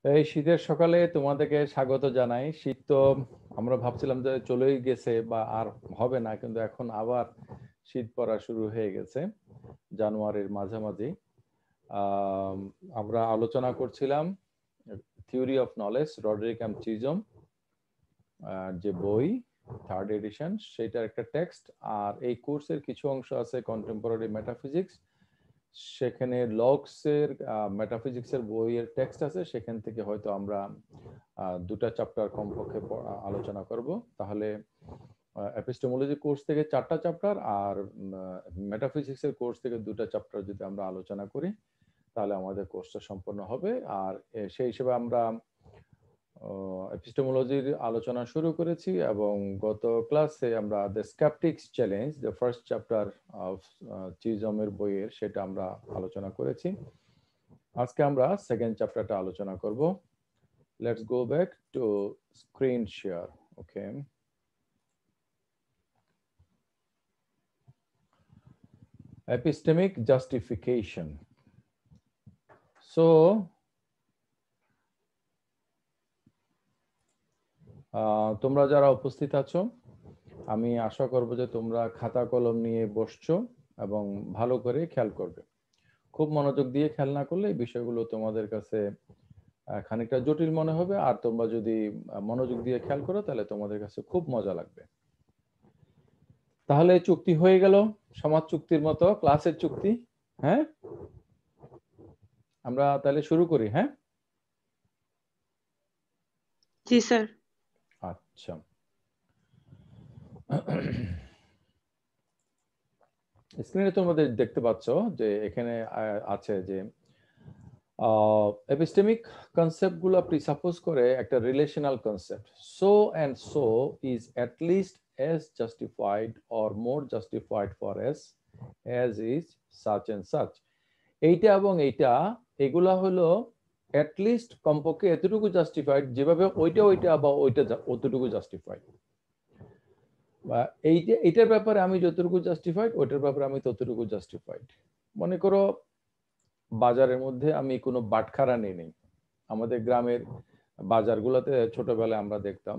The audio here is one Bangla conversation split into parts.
এই শীতের সকালে তোমাদেরকে স্বাগত জানাই। শীত তো আমরা ভাবছিলাম যে চলেই গেছে বা আর হবে না, কিন্তু এখন আবার শীত পড়া শুরু হয়ে গেছে জানুয়ারির মাঝামাঝি। আম, আমরা আলোচনা করছিলাম theory of knowledge, Roderick M Chisholm যে বই, থার্ড এডিশন, সেটার একটা টেক্সট। আর এই কোর্সের কিছু অংশ আছে কন্টেম্পোরারি মেটাফিজিক্স, সেখানে লক্সের মেটাফিজিক্সের বইয়ের টেক্সট আছে, সেখান থেকে হয়তো আমরা দুটা চ্যাপ্টার কমপক্ষে আলোচনা করব। তাহলে এপিস্টেমোলজি কোর্স থেকে 4টা চ্যাপ্টার আর মেটাফিজিক্সের কোর্স থেকে 2টা চ্যাপ্টার যদি আমরা আলোচনা করি তাহলে আমাদের কোর্সটা সম্পন্ন হবে। আর সেই হিসেবে আমরা এপিস্টেমোলজির আলোচনা শুরু করেছি এবং গত ক্লাসে আমরা the skeptics challenge, the first chapter of চিজমের বইয়ের, সেটা আমরা আলোচনা করেছি। আজকে আমরা সেকেন্ড চ্যাপ্টারটা আলোচনা করব। Let's go back to screen share. Okay, epistemic justification. So তোমরা যারা উপস্থিত আছো, আমি আশা করব যে তোমরা খাতা কলম নিয়ে বসছো এবং ভালো করে খেয়াল করবে। খুব মনোযোগ দিয়ে খেয়াল না করলে এই বিষয়গুলো তোমাদের কাছে খানিকটা জটিল মনে হবে, আর তোমরা যদি মনোযোগ দিয়ে খেয়াল করো তাহলে তোমাদের কাছে খুব মজা লাগবে। তাহলে চুক্তি হয়ে গেল, সমাজ চুক্তির মতো, ক্লাসের চুক্তি। হ্যাঁ, আমরা তাহলে শুরু করি। হ্যাঁ, জি স্যার। আচ্ছা। স্ক্রিনে তোমাদের দেখতে পাচ্ছ যে এখানে আছে যে এপিস্টেমিক কনসেপ্ট গুলো প্রিসাপোজ করে একটা relational concept. So and so is at least as justified or more justified for us as is such and such। এইটা এবং এইটা, এগুলা হলো অ্যাট লিস্ট, কমপক্ষে এতটুকু জাস্টিফাইড যেভাবে ওইটা ওইটা বা ওইটা অতটুকু জাস্টিফাইড, বা এইটা এটার ব্যাপারে আমি যতটুকু জাস্টিফাইড ওইটার ব্যাপারে আমি ততটুকু জাস্টিফাইড। মনে করো বাজারের মধ্যে আমি কোনো বাটখারা নেই। আমাদের গ্রামের বাজারগুলোতে ছোটবেলায় আমরা দেখতাম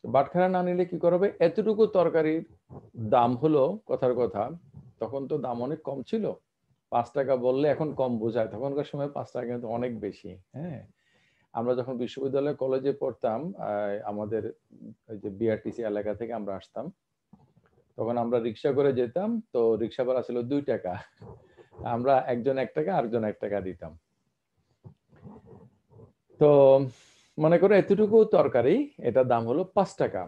বাটখারা না নিলে কি করবে, এতটুকু তরকারির দাম হলো, কথার কথা তখন তো দাম অনেক কম ছিল, 5 টাকা বললে এখন কম বোঝায়, তখনকার সময় 5 টাকা কিন্তু অনেক বেশি। হ্যাঁ, আমরা যখন বিশ্ববিদ্যালয় কলেজে পড়তাম, আমাদের যে বিআরটিসি এলাকা থেকে আমরা আসতাম, তখন আমরা রিক্সা করে যেতাম, তো রিক্সা ভাড়া ছিল 2 টাকা, আমরা একজন 1 টাকা আরেকজন 1 টাকা দিতাম। তো মনে করো এতটুকু তরকারি, এটার দাম হলো 5 টাকা,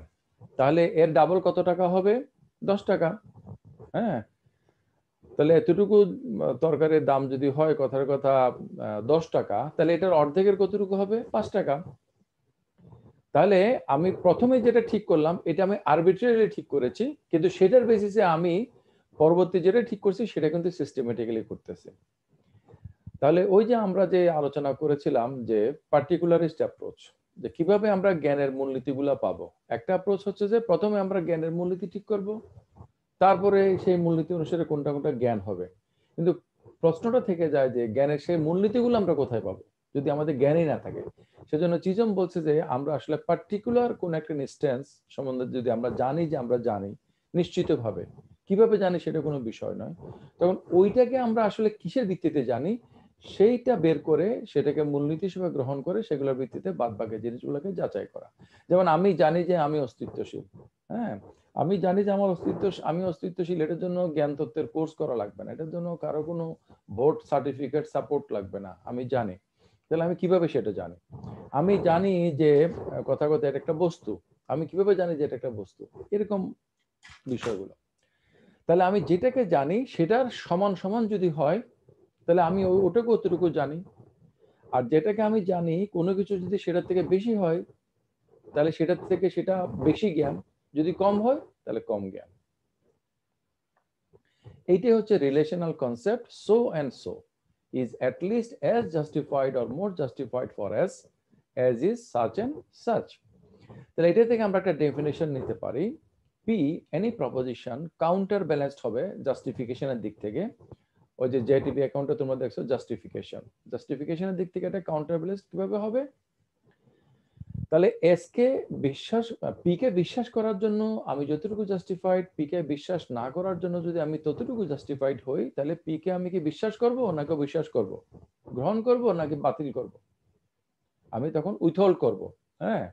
তাহলে এর ডাবল কত টাকা হবে? 10 টাকা। হ্যাঁ, তাহলে এতটুকু তরকারির দাম যদি হয়, কথার কথা 10 টাকা, তাহলে এটার অর্ধেকের কতটুকু হবে? 5 টাকা। তাহলে আমি প্রথমে যেটা ঠিক করলাম এটা আমি আরবিট্রারিলি ঠিক করেছি, কিন্তু সেটার বেসিসে আমি পরবর্তী যেটা ঠিক করছি সেটা কিন্তু সিস্টেমেটিক্যালি করতেছি। তাহলে ওই যে আমরা যে আলোচনা করেছিলাম যে পার্টিকুলারিস্ট অ্যাপ্রোচ, যে কিভাবে আমরা জ্ঞানের মূলনীতিগুলো পাবো। একটা অ্যাপ্রোচ হচ্ছে যে প্রথমে আমরা জ্ঞানের মূলনীতি ঠিক করব, তারপরে সেই মূলনীতি অনুসারে কোনটা কোনটা জ্ঞান হবে। কিন্তু প্রশ্নটা থেকে যায় যে জ্ঞানের সেই মূলনীতিগুলো আমরা কোথায় পাবো যদি আমাদের জ্ঞানই না থাকে। সেজন্য চিজম বলছে যে আমরা আসলে পার্টিকুলার কোন একটা ইনস্ট্যান্স সম্বন্ধে যদি আমরা জানি যে আমরা জানি নিশ্চিতভাবে, কিভাবে জানি সেটা কোনো বিষয় নয়, তখন ওইটাকে আমরা আসলে কিসের ভিত্তিতে জানি সেইটা বের করে সেটাকে মূলনীতি হিসেবে গ্রহণ করে সেগুলোর ভিত্তিতে বাদ বাকি জিনিসগুলোকে যাচাই করা। যেমন আমি জানি যে আমি অস্তিত্বশীল। হ্যাঁ, আমি জানি যে আমার আমি অস্তিত্বশীল, এটার জন্য জ্ঞান তত্ত্বের কোর্স করা লাগবে না, এটার জন্য কারো কোনো বোর্ড সার্টিফিকেট সাপোর্ট লাগবে না, আমি জানি। তাহলে আমি কিভাবে সেটা জানি? আমি জানি যে কথা কথা এটা একটা বস্তু, আমি কিভাবে জানি যে এটা একটা বস্তু? এরকম বিষয়গুলো। তাহলে আমি যেটাকে জানি সেটার সমান সমান যদি হয় তাহলে আমি ওটাকে অতটুকু জানি। আর যেটাকে আমি জানি কোনো কিছু যদি সেটার থেকে বেশি হয় তাহলে সেটার থেকে সেটা বেশি জ্ঞান, যদি কম হয় তাহলে কম জ্ঞান। এইটাই হচ্ছে relational concept. So and so is at least as justified or more justified for as is such and such. তাহলে এটা থেকে আমরা একটা ডেফিনেশন নিতে পারি। P any proposition counterbalanced হবে জাস্টিফিকেশনের দিক থেকে ওই যে জেটিপি অ্যাকাউন্টে তোমরা দেখছো জাস্টিফিকেশনের দিক থেকে এটা কাউন্টার ব্যালেন্স কিভাবে হবে? তাহলে এস কে বিশ্বাস, পি কে বিশ্বাস করার জন্য আমি যতটুকু জাস্টিফাইড, পি কে বিশ্বাস না করার জন্য যদি আমি ততটুকু জাস্টিফাইড হই, তাহলে পি কে আমি কি বিশ্বাস করব নাকি বিশ্বাস করব, গ্রহণ করব নাকি বাতিল করব? আমি তখন উইথহোল্ড করব। হ্যাঁ,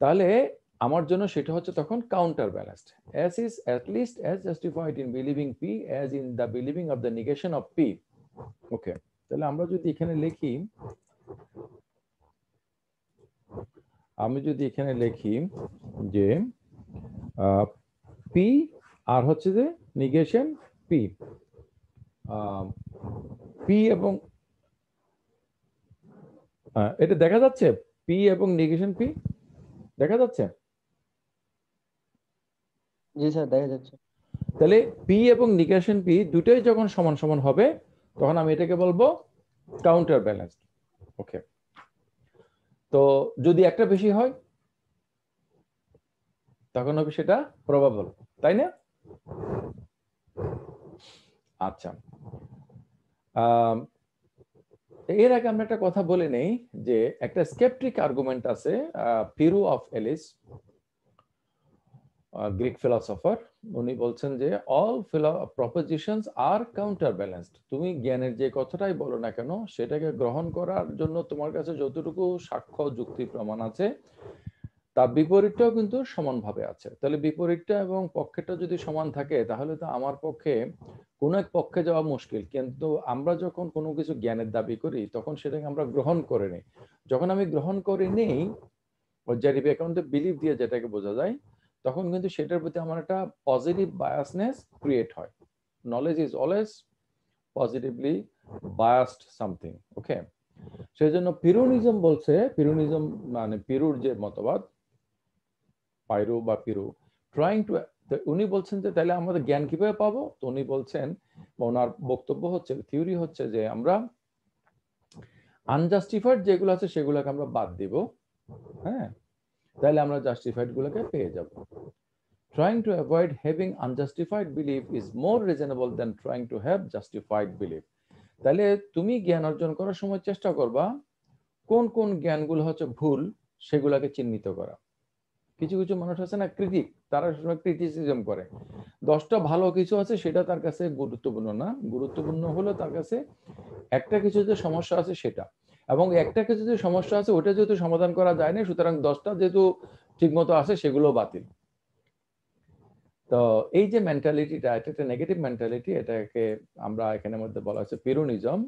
তাহলে আমার জন্য সেটা হচ্ছে তখন counter balanced. S is at least as justified in believing P as in the believing of the negation of P. Okay, তাহলে আমরা যদি এখানে লিখি, আমি যদি এখানে লিখি যে পি আর হচ্ছে যে নিগেশন পি, পি এবং এটা দেখা যাচ্ছে, পি এবং নিগেশন পি দেখা যাচ্ছে? জি স্যার, দেখা যাচ্ছে। তাহলে পি এবং নিগেশন পি দুটোই যখন সমান সমান হবে তখন আমি এটাকে বলবো কাউন্টার ব্যালেন্সড। ওকে, তো যদি একটা বেশি হয় তখন হবে সেটা প্রবাবল, তাই না? আচ্ছা, এর আগে আমরা একটা কথা বলে নেই যে একটা স্কেপট্রিক আর্গুমেন্ট আছে, পিরু অফ এলিস, গ্রিক ফিলসফার। উনি বলছেন যে অল প্রপোজিশনস আর কাউন্টার ব্যালেন্সড। তুমি জ্ঞানের যে কথাটাই বলো না কেন সেটাকে গ্রহণ করার জন্য তোমার কাছে যতটুকু সাক্ষ্য যুক্তি প্রমাণ আছে তার বিপরীতটাও কিন্তু সমানভাবে আছে। তাহলে বিপরীতটা এবং পক্ষেরটা যদি সমান থাকে তাহলে তো আমার পক্ষে কোনো এক পক্ষে যাওয়া মুশকিল। কিন্তু আমরা যখন কোনো কিছু জ্ঞানের দাবি করি তখন সেটাকে আমরা গ্রহণ করে নিই। যখন আমি গ্রহণ করে নেই ওই জেটিভি অ্যাকাউন্টে বিলিভ দিয়ে যেটাকে বোঝা যায়, তখন কিন্তু সেটার প্রতি আমার একটা পজিটিভ বায়াসনেস ক্রিয়েট হয়। Knowledge is always positively biased something. Okay, সেই জন্য পিরুনিজম বলছে, পিরুনিজম মানে পিরুর যে মতবাদ, পাইরু বা পিরু, ট্রাইং টু, উনি বলছেন যে তাহলে আমাদের জ্ঞান কিভাবে পাবো? তো উনি বলছেন, ওনার বক্তব্য হচ্ছে, থিওরি হচ্ছে যে আমরা আনজাস্টিফাইড যেগুলো আছে সেগুলোকে আমরা বাদ দিব। হ্যাঁ, তাহলে আমরা জাস্টিফাইড গুলোকে পেয়ে যাব। Trying to avoid having unjustified belief is more reasonable than trying to have justified belief. তাহলে তুমি জ্ঞান অর্জন করার সময় চেষ্টা করবা কোন কোন জ্ঞানগুলো হচ্ছে ভুল সেগুলোকে চিহ্নিত করা। কিছু কিছু মানুষ আছে না ক্রিটিক, তারা সবসময় ক্রিটিসিজম করে। 10টা ভালো কিছু আছে সেটা তার কাছে গুরুত্বপূর্ণ না, গুরুত্বপূর্ণ হলো তার কাছে একটা কিছু যে সমস্যা আছে সেটা, এবং একটা কিছু যে সমস্যা আছে ওটা যেহেতু সমাধান করা যায় না সুতরাং 10টা যেহেতু ঠিকমতো আছে সেগুলো বাতিল। তো এই যে মেন্টালিটিটা, এটা একটা নেগেটিভ মেন্টালিটি, এটাকে আমরা এখানের মধ্যে বলা হচ্ছে পিরুনিজম।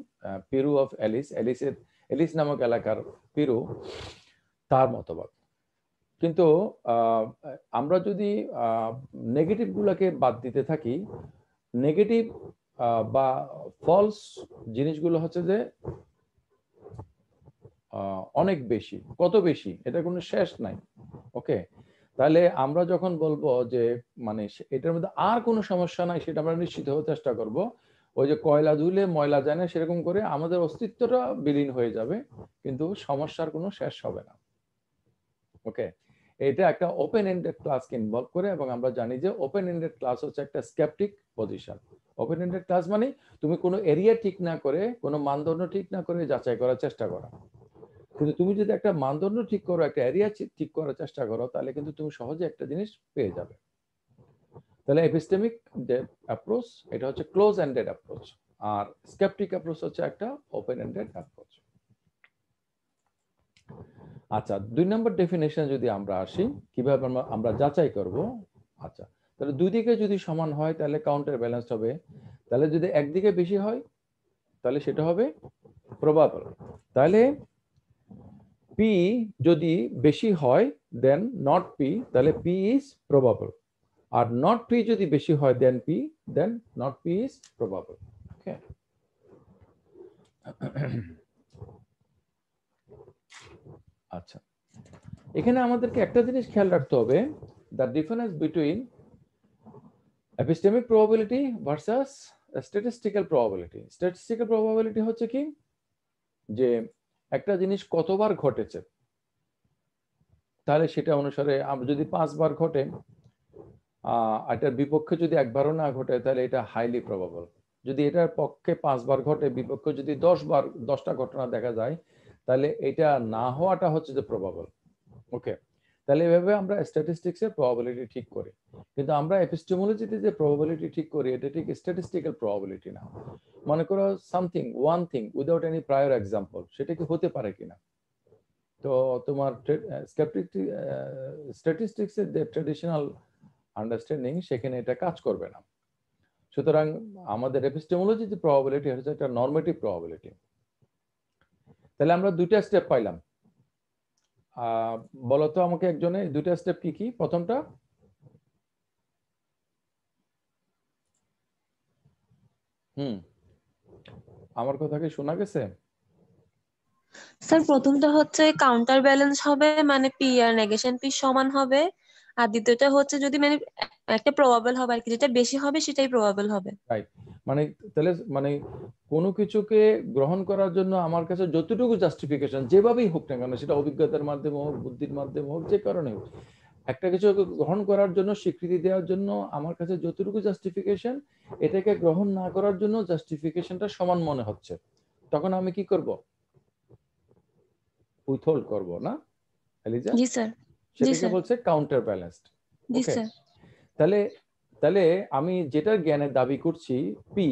পিরু অফ এলিস, এলিস নামক এলাকার পিরু, তার মতবাদ। কিন্তু আমরা যদি নেগেটিভ গুলাকে বাদ দিতে থাকি, নেগেটিভ বা ফলস জিনিসগুলো হচ্ছে যে অনেক বেশি। কত বেশি এটা কোনো শেষ নাই। ওকে, তাহলে আমরা যখন বলবো যে মানে এটার মধ্যে আর কোনো সমস্যা নাই সেটা আমরা নিশ্চিত হওয়ার চেষ্টা করব। ওই যে কয়লা ধুলে ময়লা যায় না সেরকম করে আমাদের অস্তিত্বটা বিলীন হয়ে যাবে কিন্তু সমস্যার কোনো শেষ হবে না। ওকে, এটা একটা ওপেন এন্ডেড ক্লাসকে ইনভলভ করে, এবং আমরা জানি যে ওপেন এন্ডেড ক্লাস হচ্ছে একটা sceptic position. Open ended class মানে তুমি কোনো এরিয়া ঠিক না করে, কোনো মানদণ্ড ঠিক না করে যাচাই করার চেষ্টা করা। কিন্তু তুমি যদি একটা মানদণ্ড ঠিক করো, একটা এরিয়া ঠিক করার চেষ্টা করো, তাহলে কিন্তু তুমি সহজে একটা জিনিস পেয়ে যাবে। তাহলে এপিস্টেমিক যে অ্যাপ্রোচ এটা হচ্ছে ক্লোজ এন্ডেড অ্যাপ্রোচ, আর স্কেপটিক অ্যাপ্রোচ হচ্ছে একটা ওপেন এন্ডেড অ্যাপ্রোচ। আচ্ছা, 2 নম্বর ডেফিনেশন যদি আমরা আসি কিভাবে আমরা যাচাই করব। আচ্ছা, তাহলে দুই দিকে যদি সমান হয় তাহলে কাউন্টার ব্যালেন্স হবে। তাহলে যদি একদিকে বেশি হয় তাহলে সেটা হবে প্রবাবল। তাহলে পি যদি বেশি হয় দেন নট পি, তাহলে পি ইজ প্রবাবল। আর নট পি যদি বেশি হয় then P, then not P is probable. Okay, আচ্ছা, এখানে আমাদেরকে একটা জিনিস খেয়াল রাখতে হবে, the difference between epistemic probability versus statistical probability. Statistical probability হচ্ছে কি, যে একটা জিনিস কতবার ঘটেছে, তাহলে সেটা অনুসারে যদি 5 বার ঘটে, এটার বিপক্ষে যদি একবারও না ঘটে তাহলে এটা হাইলি প্রবাবল। যদি এটার পক্ষে 5 বার ঘটে, বিপক্ষে যদি 10টা ঘটনা দেখা যায়, তাহলে এটা না হওয়াটা হচ্ছে যে প্রবাবল। ওকে, তাহলে এভাবে আমরা স্ট্যাটিস্টিক্সের প্রবাবিলিটি ঠিক করি, কিন্তু আমরা এপিস্টেমোলজিতে যে প্রবাবিলিটি ঠিক করি এটা ঠিক স্ট্যাটিস্টিক্যাল প্রবাবিলিটি না। মনে করো something, one thing without any prior example, সেটা কি হতে পারে কিনা। তো তোমার স্ট্যাটিস্টিক্সের যে ট্রেডিশনাল আন্ডারস্ট্যান্ডিং সেখানে এটা কাজ করবে না। সুতরাং আমাদের এপিস্টেমোলজি যে প্রবাবিলিটি হচ্ছে একটা নরমেটিভ প্রবাবিলিটি। তাহলে আমরা দুইটা স্টেপ পাইলাম। বলতো আমাকে একজনে দুইটা স্টেপ কি কি? প্রথমটা আমার কথা কি শোনা গেছে? স্যার প্রথমটা হচ্ছে কাউন্টার ব্যালেন্স হবে, মানে পি আর নেগেশন পি সমান হবে। আর দ্বিতীয়টা হচ্ছে যদি মানে একটা প্রবাবল হবে আর কি, যেটা বেশি হবে সেটাই প্রবাবল হবে। রাইট, মানে তাহলে মানে কোনো কিছুকে গ্রহণ করার জন্য আমার কাছে যতটুকু জাস্টিফিকেশন যেভাবেই হোক না কেন, সেটা অভিজ্ঞতার মাধ্যমে হোক, বুদ্ধির মাধ্যমে হোক, যে কারণে হোক, একটা কিছু গ্রহণ করার জন্য, স্বীকৃতি দেওয়ার জন্য আমার কাছে যতটুকু জাস্টিফিকেশন, এটাকে গ্রহণ না করার জন্য জাস্টিফিকেশনটা সমান মনে হচ্ছে, তখন আমি কি করব? উইথহোল্ড করব, না এলিজা? জি স্যার। জি সেটাকে স্যার। বলছে কাউন্টার ব্যালেন্সড। জি ওকে, স্যার। তাহলে তাহলে আমি যেটা জ্ঞানের দাবি করছি পি,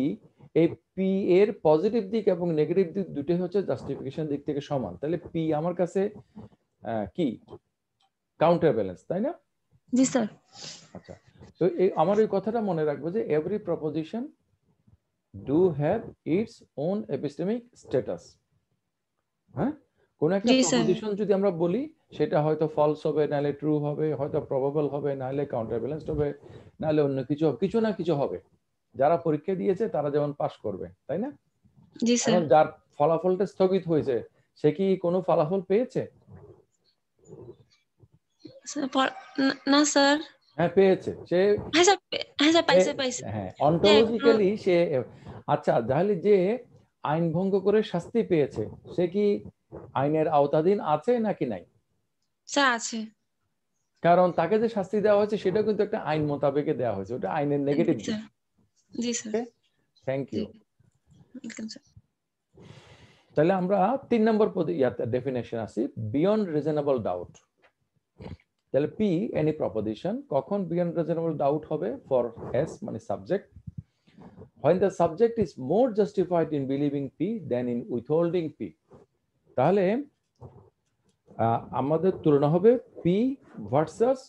এই পি এর পজিটিভ দিক এবং নেগেটিভ দিক দুটোই হচ্ছে জাস্টিফিকেশন দিক থেকে সমান। তাহলে পি আমার কাছে কি কাউন্টার ব্যালেন্স, তাই না? জি স্যার। আচ্ছা, তো এই আমার এই কথাটা মনে রাখবো যে every proposition do have its own epistemic status. হ্যাঁ, কোন একটা জি স্যার। প্রপোজিশন যদি আমরা বলি, সেটা হয়তো ফলস হবে, নাহলে ট্রু হবে, হয়তো প্রবাবল হবে, নাহলে কাউন্টার ব্যালেন্সড হবে, নাহলে অন্য কিছু কিছু না কিছু হবে। যারা পরীক্ষা দিয়েছে তারা যেমন পাস করবে, তাই না? জি স্যার। এখন যার ফলাফলটা স্থগিত হয়েছে, সে কি কোনো ফলাফল পেয়েছে? না স্যার। হ্যাঁ পেয়েছে, সে হ্যাঁ স্যার। হ্যাঁ স্যার, পাইছে পাইছে। হ্যাঁ অন্টোলজিক্যালি সে। আচ্ছা, তাহলে যে আইন ভঙ্গ করে শাস্তি পেয়েছে, সে কি আইনের আওতাধীন আছে নাকি নাই? স্যার আছে। কারণ তাকে যে শাস্তি দেওয়া হয়েছে সেটা কিন্তু একটা আইন মোতাবেকে দেওয়া হয়েছে, ওটা আইনের নেগেটিভ জি দিক। স্যার। জি স্যার। থ্যাংক জি। ইউ। Welcome sir. তাহলে আমরা 3 নম্বর ডেফিনেশন আসি, বিয়ন্ড রিজনেবল ডাউট। তাহলে পি এনি প্রপোজিশন কখন বিয়ন্ড রিজনেবল ডাউট হবে? ফর এস মানে subject, when the subject is more justified in believing P than in withholding P। তাহলে আমাদের তুলনা হবে P ভার্সাস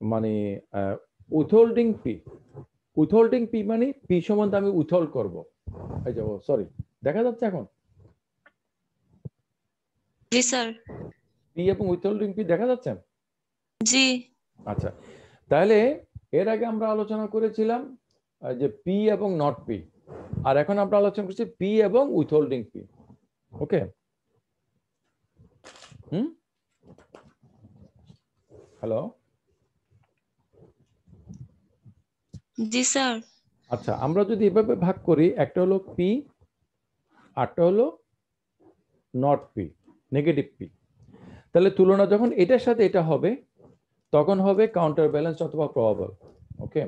মানে উইথহোল্ডিং P। উইথহোল্ডিং P মানে P সম্বন্ধে আমি উইথহোল্ড করব। এই যে সরি, দেখা যাচ্ছে এখন? জি স্যার। P এবং উইথহোল্ডিং P দেখা যাচ্ছে? জি। আচ্ছা, তাহলে এর আগে আমরা আলোচনা করেছিলাম যে P এবং নট P, আর এখন আমরা আলোচনা করছি P এবং উইথহোল্ডিং P। ওকে, হ্যালো। জি স্যার। আচ্ছা, আমরা যদি এভাবে ভাগ করি, একটা হলো পি, আরটা হলো নট পি, নেগেটিভ পি, তাহলে তুলনা যখন এটার সাথে এটা হবে তখন হবে কাউন্টার ব্যালেন্স অথবা প্রবাবল। ওকে,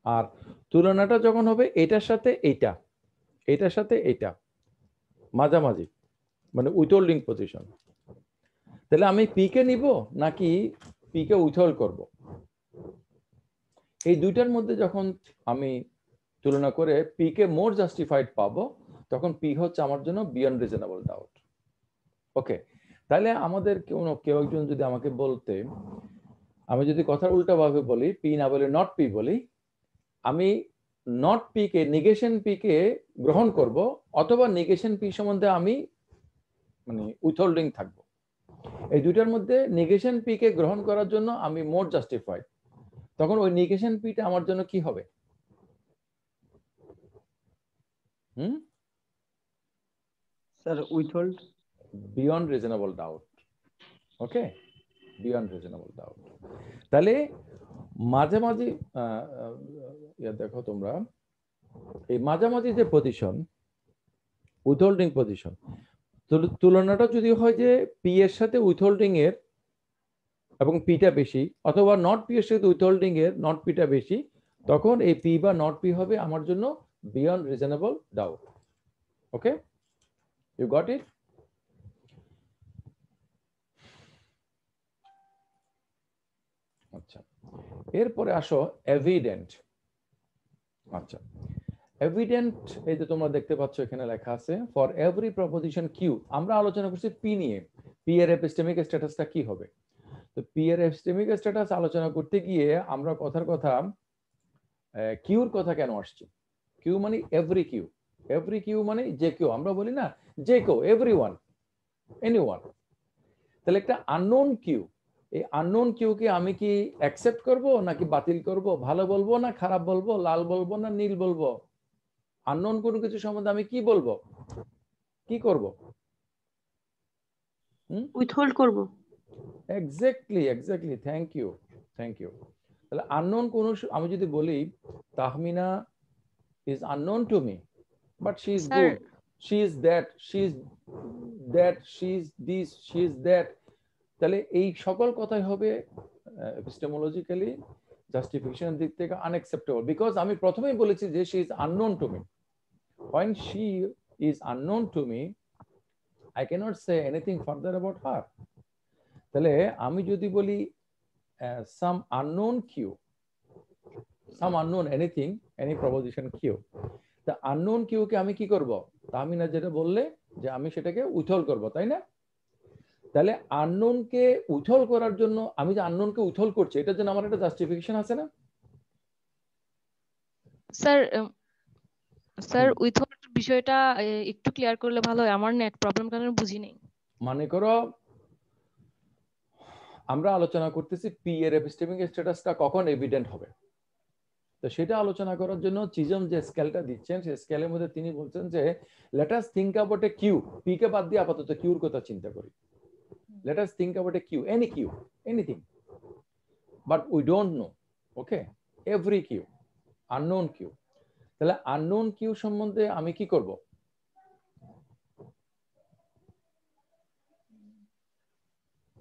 আর তুলনাটা যখন হবে এটার সাথে এটা, এটার সাথে এটা, মাঝামাঝি, মানে উইথহোল্ডিং পজিশন, তাহলে আমি পি কে নিব নাকি পি কে উইথহোল্ড করব? এই দুইটার মধ্যে যখন আমি তুলনা করে পি কে মোর জাস্টিফাইড পাবো, তখন পি হচ্ছে আমার জন্য বিয়ন্ড রিজনেবল ডাউট। ওকে, তাহলে আমাদের কেউ একজন যদি আমাকে বলতে, আমি যদি কথা উল্টা ভাবে বলি, পি না বলে নট পি বলি, আমি not P K, negation P K গ্রহণ করব, অথবা নেগেশন পি সম্বন্ধে আমি মানে উইথহোল্ডিং থাকবো। এই দুইটার মধ্যে নেগেশন পি কে গ্রহণ করার জন্য আমি মোর জাস্টিফাইড, তখন ওই নেগেশন পিটা আমার জন্য কি হবে? Sir withhold. Beyond reasonable doubt. Okay, beyond reasonable doubt. তাহলে মাঝামাঝি দেখো তোমরা, এই মাঝামাঝি যে পজিশন, উইথহোল্ডিং পজিশন, তুলনাটা যদি হয় যে পি এর সাথে উইথহোল্ডিং এর এবং পিটা বেশি, অথবা নট পি এর সাথে উইথহোল্ডিং এর নট পিটা বেশি, তখন এই পি বা নট পি হবে আমার জন্য beyond reasonable doubt. Okay, you got it? আচ্ছা, এরপরে আসো এভিডেন্ট। আচ্ছা, এভিডেন্ট এই যে তোমরা দেখতে পাচ্ছ এখানে লেখা আছে ফর এভরি প্রপোজিশন কিউ। আমরা আলোচনা করছি পি নিয়ে, পি এর এপিস্টেমিক স্ট্যাটাসটা কি হবে। তো পি এর এপিস্টেমিক স্ট্যাটাস আলোচনা করতে গিয়ে আমরা কথার কথা কিউর কথা কেন আসছে। কিউ মানে এভরি কিউ, এভরি কিউ মানে যে কেউ, আমরা বলি না যে কেউ, এভরিওয়ান, এনিওয়ান। তাহলে একটা আননোন কিউ, এই আননোন কিউকে আমি কি অ্যাকসেপ্ট করব নাকি বাতিল করব, ভালো বলবো না খারাপ বলবো, লাল বলবো না নীল বলবো, আননোন কোনো কিছু সম্বন্ধে আমি কি বলবো, কি করব? উইথহোল্ড করব। Exactly, exactly, thank you, thank you. তাহলে আননোন কোন, আমি যদি বলি Tahmina is unknown to me but she is good, she is that, she is that, she is this, she is that, তাহলে এই সকল কথাই হবে এপিস্টেমোলজিক্যালি জাস্টিফিকেশনের দিক থেকে আনএক্সেপ্টেবল, বিকজ আমি প্রথমেই বলেছি যে she is unknown to me. When she is unknown to me I cannot say anything further about her. তাহলে আমি যদি বলি some unknown q, some unknown anything, any proposition q, the unknown q কে আমি কি করব, তাহমিনা যেটা বললে যে আমি সেটাকে উইথহোল্ড করব, তাই না? তাহলে আননোন কে উইথহোল্ড করার জন্য, আমি যে আননোন কে উইথহোল্ড করছি এটার জন্য আমার একটা জাস্টিফিকেশন আছে না? স্যার স্যার উইথহোল্ড বিষয়টা একটু ক্লিয়ার করলে ভালো হয়, আমার নেট প্রবলেম কারণে বুঝি নাই। মনে করো আমরা আলোচনা করতেছি পি এর এপিস্টেমিক স্ট্যাটাসটা কখন এভিডেন্ট হবে, তো সেটা আলোচনা করার জন্য চিজম যে স্কেলটা দিচ্ছেন সেই স্কেলের মধ্যে তিনি বলছেন যে let us think about a Q, P কে বাদ দিয়ে আপাতত কিউর কথা চিন্তা করি। Let us think about a Q, any Q, anything, but we don't know, okay, every Q, unknown Q. তাহলে আননোন কিউ সম্বন্ধে আমি কি করব?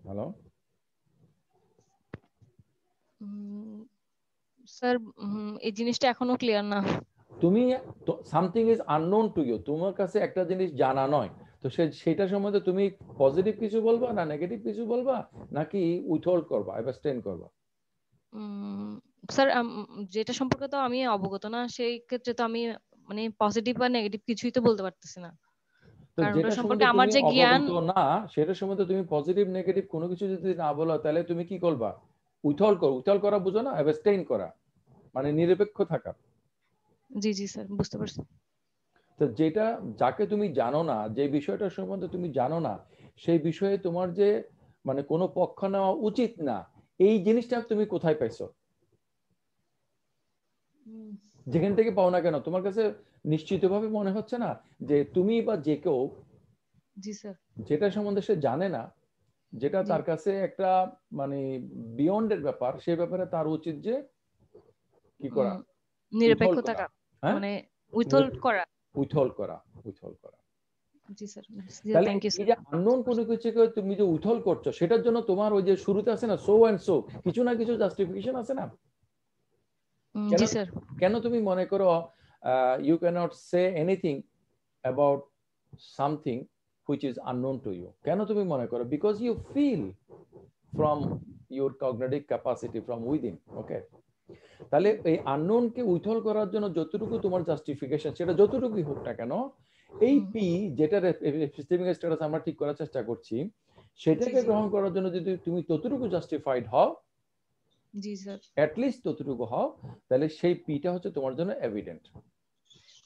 হ্যালো স্যার, এই জিনিসটা এখনো ক্লিয়ার না। তুমি something is unknown to you, তোমার কাছে একটা জিনিস জানা নয়, তো সেটা সম্বন্ধে তুমি পজিটিভ কিছু বলবা না নেগেটিভ কিছু বলবা, নাকি উইথহোল্ড করবা, অ্যাবস্টেইন করবা? স্যার যেটা সম্পর্কে তো আমি অবগত না, সেই ক্ষেত্রে তো আমি মানে পজিটিভ বা নেগেটিভ কিছুই তো বলতে পারতেছি না, তো কারণ ওটা যেটা সম্পর্কে সম্বন্ধে আমার তুমি যে জ্ঞান। অবগত না সেটা সম্বন্ধে তুমি পজিটিভ নেগেটিভ কোনো কিছু যদি না বলো তাহলে তুমি কি করবা? উইথহোল্ড করো। উইথহোল্ড করা বুঝো না, অ্যাবস্টেইন করা মানে নিরপেক্ষ থাকা। জি জি স্যার, বুঝতে পারছি। তো যেটা, যাকে তুমি জানো না, যে বিষয়টা সম্বন্ধে তুমি জানো না, সেই বিষয়ে তোমার যে মানে কোনো পক্ষ নেওয়া উচিত না, এই জিনিসটা তুমি কোথায় পাইছো? যেখান থেকে পাও না কেন তোমার কাছে নিশ্চিতভাবে মনে হচ্ছে না যে তুমি বা যে কেউ জি স্যার, যেটা সম্বন্ধে সে জানে না, যেটা তার কাছে একটা মানে বিয়ন্ডের ব্যাপার, সেই ব্যাপারে তার উচিত যে কি করা, নিরপেক্ষ থাকা, হ্যাঁ, মানে উইথহোল্ড করা, উইথহোল্ড করা, উইথহোল্ড করা। জি স্যার, তাহলে থ্যাংক ইউ এই স্যার। যে আননোন কোনো কিছুকে তুমি যে উইথহোল্ড করছো সেটার জন্য তোমার ওই যে শুরুতে আছে না সো এন্ড সো, কিছু না কিছু জাস্টিফিকেশন আছে না? জি স্যার। কেন তুমি মনে করো you can't say anything about something which is unknown to you? কেন তুমি মনে করো? because you feel from your cognitive capacity from within, okay? তাহলে এই আননোন কে উইথহোল্ড করার জন্য যতটুকু তোমার জাস্টিফিকেশন, সেটা যতটুকুই হোক না কেন, এই পি যেটার এপিস্টেমিক স্ট্যাটাস আমরা ঠিক করার চেষ্টা করছি, সেটাকে গ্রহণ করার জন্য যদি তুমি ততটুকু জাস্টিফাইড হও, জি স্যার, অ্যাট লিস্ট ততটুকু হও, তাহলে সেই পিটা হচ্ছে তোমার জন্য এভিডেন্ট।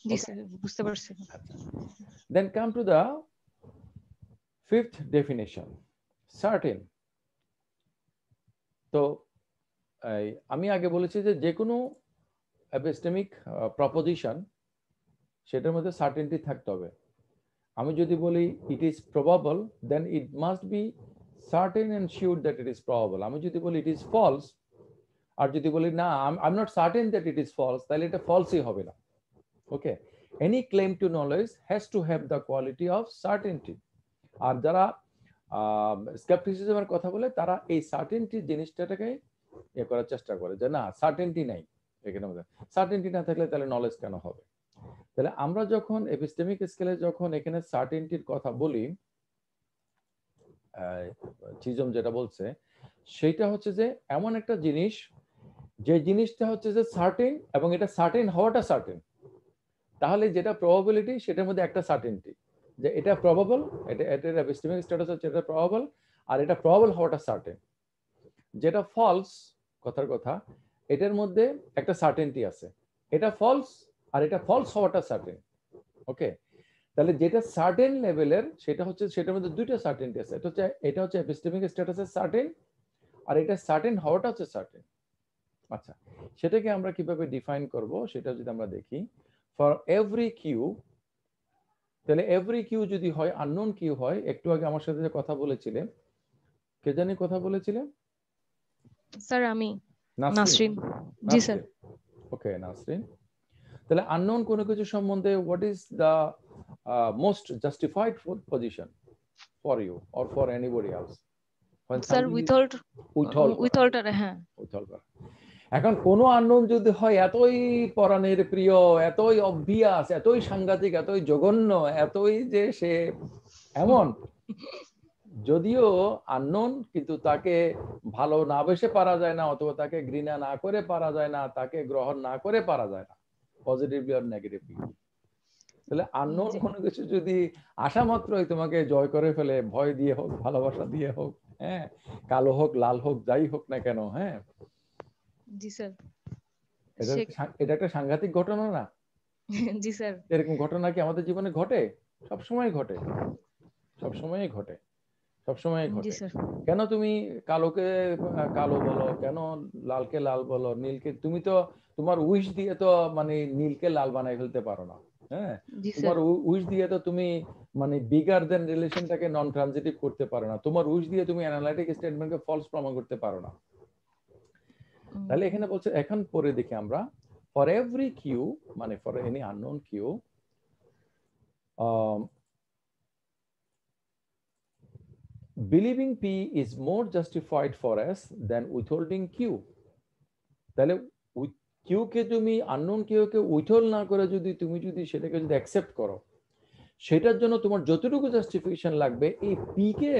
জি স্যার, বুঝতে পারছি। Then come to the fifth definition, certain. তো আমি আগে বলেছি যে যে কোনো এপিস্টেমিক প্রপোজিশন সেটার মধ্যে সার্টেনটি থাকতে হবে। আমি যদি বলি it is probable, then it must be certain and sure that it is probable. আমি যদি বলি ইট ইজ ফলস, আর যদি বলি না I am not certain that it is false, তাহলে এটা ফলসই হবে না। Okay, any claim to knowledge has to have the quality of certainty. আর যারা স্কেপটিসিজমের কথা বলে তারা এই সার্টেনটি জিনিসটাকে করার চেষ্টা করে যে না সার্টেনটি নাই, এখানে সার্টেনটি না থাকলে তাহলে নলেজ কেন হবে? তাহলে আমরা যখন এপিস্টেমিক স্কেলে যখন এখানে সার্টেনটির কথা বলি, চিজম যেটা বলছে সেটা হচ্ছে যে এমন একটা জিনিস যে জিনিসটা হচ্ছে যে সার্টেন এবং এটা সার্টেন হওয়াটা সার্টেন, তাহলে যেটা প্রবাবিলিটি সেটার মধ্যে একটা সার্টেনটি যে এটা প্রবাবল, এটার এপিস্টেমিক স্ট্যাটাস হচ্ছে এটা প্রবাবল, আর এটা প্রবাবল হওয়াটা সার্টেন। যেটা ফলস, কথার কথা, এটার মধ্যে একটা সার্টেনটি আছে, এটা ফলস আর এটা ফলস হওয়াটা সার্টেন। ওকে, তাহলে যেটা সার্টেন লেভেলের সেটা হচ্ছে সেটার মধ্যে দুইটা সার্টেনটি আছে, এটা হচ্ছে এপিস্টেমিক স্ট্যাটাসের সার্টেন, আর এটা সার্টেন হওয়াটা হচ্ছে সার্টেন। আচ্ছা, সেটাকে আমরা কিভাবে ডিফাইন করব সেটা যদি আমরা দেখি, ফর এভরি কিউ, তাহলে এভরি কিউ যদি হয় আননোন কিউ হয়, একটু আগে আমার সাথে যে কথা বলেছিলে, কে জানি কথা বলেছিলে? স্যার আমি নাসরিন। জি স্যার। ওকে নাসরিন, তাহলে আননোন কোনো কিছু সম্বন্ধে what is the most justified position for you or for anybody else? Sir withhold হ্যাঁ। এখন কোন আননোন যদি হয় এতই পরাণের প্রিয়, এতই অবভিয়াস, এতই সাংঘাতিক, এতই জঘন্য, এতই যে সে এমন, যদিও আননোন কিন্তু তাকে ভালো না বেসে পারা যায় না, অথবা তাকে ঘৃণা না করে পারা যায় না, তাকে গ্রহণ না করে পারা যায় না, পজিটিভলি আর নেগেটিভলি। তাহলে আননোন কোনো কিছু যদি আশা মাত্রই তোমাকে জয় করে ফেলে, ভয় দিয়ে হোক, ভালোবাসা দিয়ে হোক, হ্যাঁ, কালো হোক, লাল হোক, যাই হোক না কেন, হ্যাঁ। জি স্যার। এটা একটা সাংঘাতিক ঘটনা না? জি স্যার। এরকম ঘটনা কি আমাদের জীবনে ঘটে? সবসময় ঘটে, সবসময় ঘটে, সবসময় ঘটে। কেন তুমি কালোকে কালো বলো, কেন লালকে লাল বলো, নীলকে, তুমি তো তোমার উইশ দিয়ে তো মানে নীলকে লাল বানাই ফেলতে পারো না, হ্যাঁ। তোমার উইশ দিয়ে তো তুমি মানে বিগার দেন রিলেশনটাকে নন ট্রানজিটিভ করতে পারো না, তোমার উইশ দিয়ে তুমি অ্যানালাইটিক স্টেটমেন্টকে ফলস প্রমাণ করতে পারো না। তাহলে এখানে বলছে, এখন পরে দেখি আমরা, ফর এভরি কিউ মানে for any unknown Q, believing P is more justified for us than withholding Q. তাহলে কিউ কে তুমি আননোন কিউ কে উইথহোল্ড না করে তুমি যদি সেটাকে যদি অ্যাকসেপ্ট করো, সেটার জন্য তোমার যতটুকু জাস্টিফিকেশন লাগবে এই পি কে,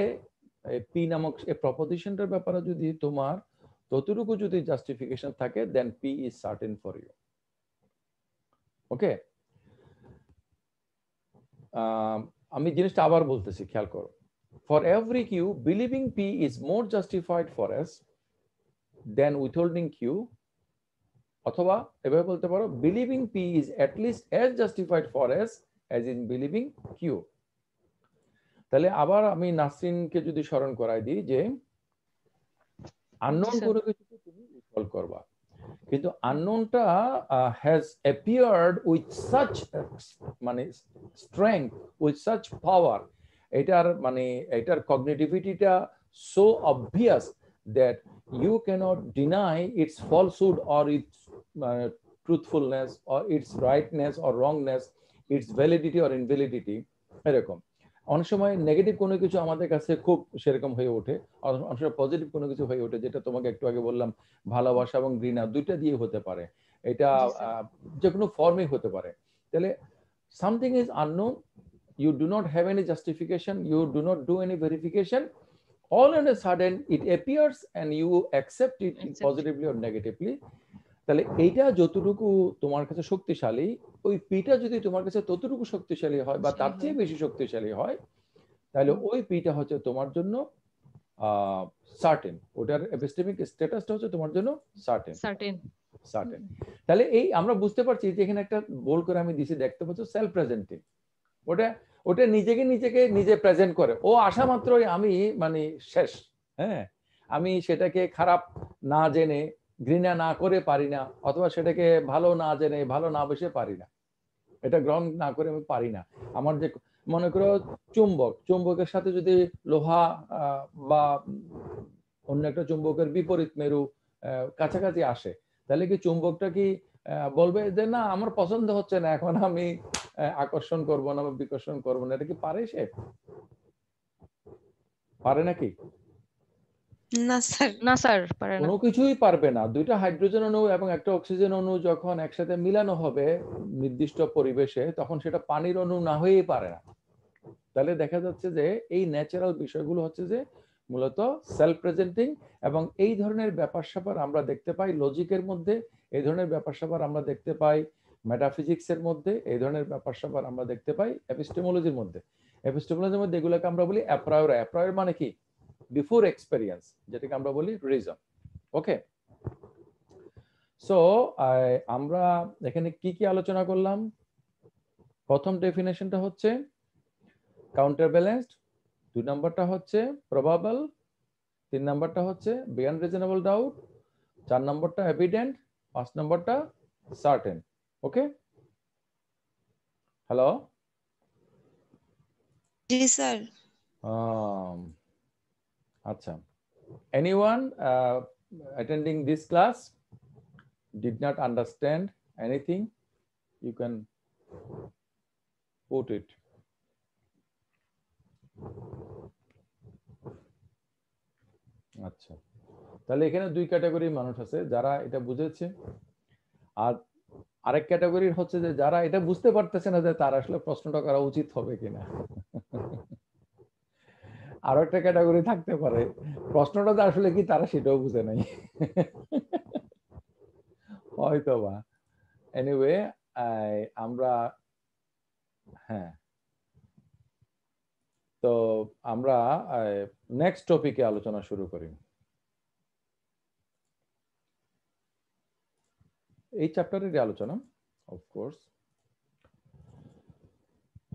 পি নামক এই প্রপোজিশনটার ব্যাপারে যদি তোমার ততটুকু যদি জাস্টিফিকেশন থাকে, then P is certain for you. Okay, আমি জিনিসটা আবার বলতেছি, খেয়াল করো। For every Q, believing P is more justified for us than withholding Q, অথবা এভাবে বলতে পারো, believing P is at least as justified for us as in believing Q. তাহলে আবার আমি নাসরিনকে যদি স্মরণ করাই দিই যে আননোন কোনো কিছুকে তুমি উইথহোল্ড করবা, কিন্তু আননোনটা হ্যাজ অ্যাপিয়ার্ড উইথ সাচ মানে স্ট্রেংথ, উইথ সাচ পাওয়ার, এটার কগনিটিভিটিটা so obvious that you cannot deny its falsehood or its truthfulness or its rightness or wrongness, its validity or invalidity. এরকম অনেক সময় নেগেটিভ কোনো কিছু আমাদের কাছে খুব সেরকম হয়ে ওঠে, অনেক সময় পজিটিভ কোনো কিছু হয়ে ওঠে, যেটা তোমাকে একটু আগে বললাম, ভালোবাসা এবং ঘৃণা দুইটা দিয়ে হতে পারে, এটা যে কোনো ফর্মে হতে পারে। তাহলে something is unknown, you do not have any justification, you do not do any verification, all of a sudden it appears and you accept it positively or negatively. তাহলে এইটা যতটুকু তোমার কাছে শক্তিশালী, ওই পিটা যদি তোমার কাছে ততটুকু শক্তিশালী হয় বা তার চেয়ে বেশি শক্তিশালী হয়, তাহলে ওই পিটা হচ্ছে তোমার জন্য সার্টেন, ওটার এপিস্টেমিক স্ট্যাটাসটা হচ্ছে তোমার জন্য সার্টেন। তাহলে এই আমরা বুঝতে পারছি যে এখানে একটা বোল্ড করে আমি দিছি, দেখতে পাচ্ছ সেলফ প্রেজেন্টিং, ওটা নিজেকে নিজে প্রেজেন্ট করে, ও আসা মাত্রই আমি মানে শেষ, হ্যাঁ, আমি সেটাকে খারাপ না জেনে ঘৃণা না করে পারি না, অথবা সেটাকে ভালো না জেনে ভালো না বেসে পারি না, এটা গ্রহণ না করে আমি পারি না। আমার যে মনে করো চুম্বকের সাথে যদি লোহা বা অন্য একটা চুম্বকের বিপরীত মেরু কাছাকাছি আসে, তাহলে কি চুম্বকটা কি বলবে যে না আমার পছন্দ হচ্ছে না, এখন আমি আকর্ষণ করব না বা বিকর্ষণ করবো না? এটা কি পারে? সে পারে নাকি? না স্যার। না স্যার, পারে না। কোনো কিছুই পারবে না। দুইটা হাইড্রোজেন অণু এবং একটা অক্সিজেন অণু যখন একসাথে মিলানো হবে নির্দিষ্ট পরিবেশে, তখন সেটা পানির অণু না হয়েই পারে না। তাহলে দেখা যাচ্ছে যে এই ন্যাচারাল বিষয়গুলো হচ্ছে যে মূলত সেলফ প্রেজেন্টিং, এবং এই ধরনের ব্যাপার স্যাপার আমরা দেখতে পাই লজিকের মধ্যে, এই ধরনের ব্যাপার স্যাপার আমরা দেখতে পাই মেটাফিজিক্সের মধ্যে, এই ধরনের ব্যাপার স্যাপার আমরা দেখতে পাই এপিস্টেমোলজির মধ্যে। এপিস্টেমোলজির মধ্যে এগুলোকে আমরা বলি অ্যাপ্রায়োর। অ্যাপ্রায়োর মানে কি? বিফোর এক্সপেরিয়েন্স, যেটাকে আমরা বলি রিজন। ওকে, সো আমরা এখানে কি কি আলোচনা করলাম? প্রথম ডেফিনেশনটা হচ্ছে কাউন্টার ব্যালেন্সড, 2 নাম্বারটা হচ্ছে প্রবাবল, 3 নাম্বারটা হচ্ছে বিয়ন্ড রিজনেবল ডাউট, 4 নাম্বারটা এভিডেন্ট, 5 নাম্বারটা সার্টেন। ওকে, হ্যালো। জি স্যার। আচ্ছা, anyone attending this class did not understand anything, you can put it. আচ্ছা, তাহলে এখানে 2 ক্যাটাগরির মানুষ আছে, যারা এটা বুঝেছে, আর আরেক ক্যাটাগরির হচ্ছে যে যারা এটা বুঝতে পারতেছে না যে তার আসলে প্রশ্নটা করা উচিত হবে কিনা। আরো একটা ক্যাটাগরি থাকতে পারে, প্রশ্নটা যে আসলে কি তারা সেটাও বুঝে নাই হয়তো বা। এনিওয়ে, আমরা হ্যাঁ, তো আমরা নেক্সট টপিকে আলোচনা শুরু করি। এই চ্যাপ্টারের আলোচনা অফকোর্স।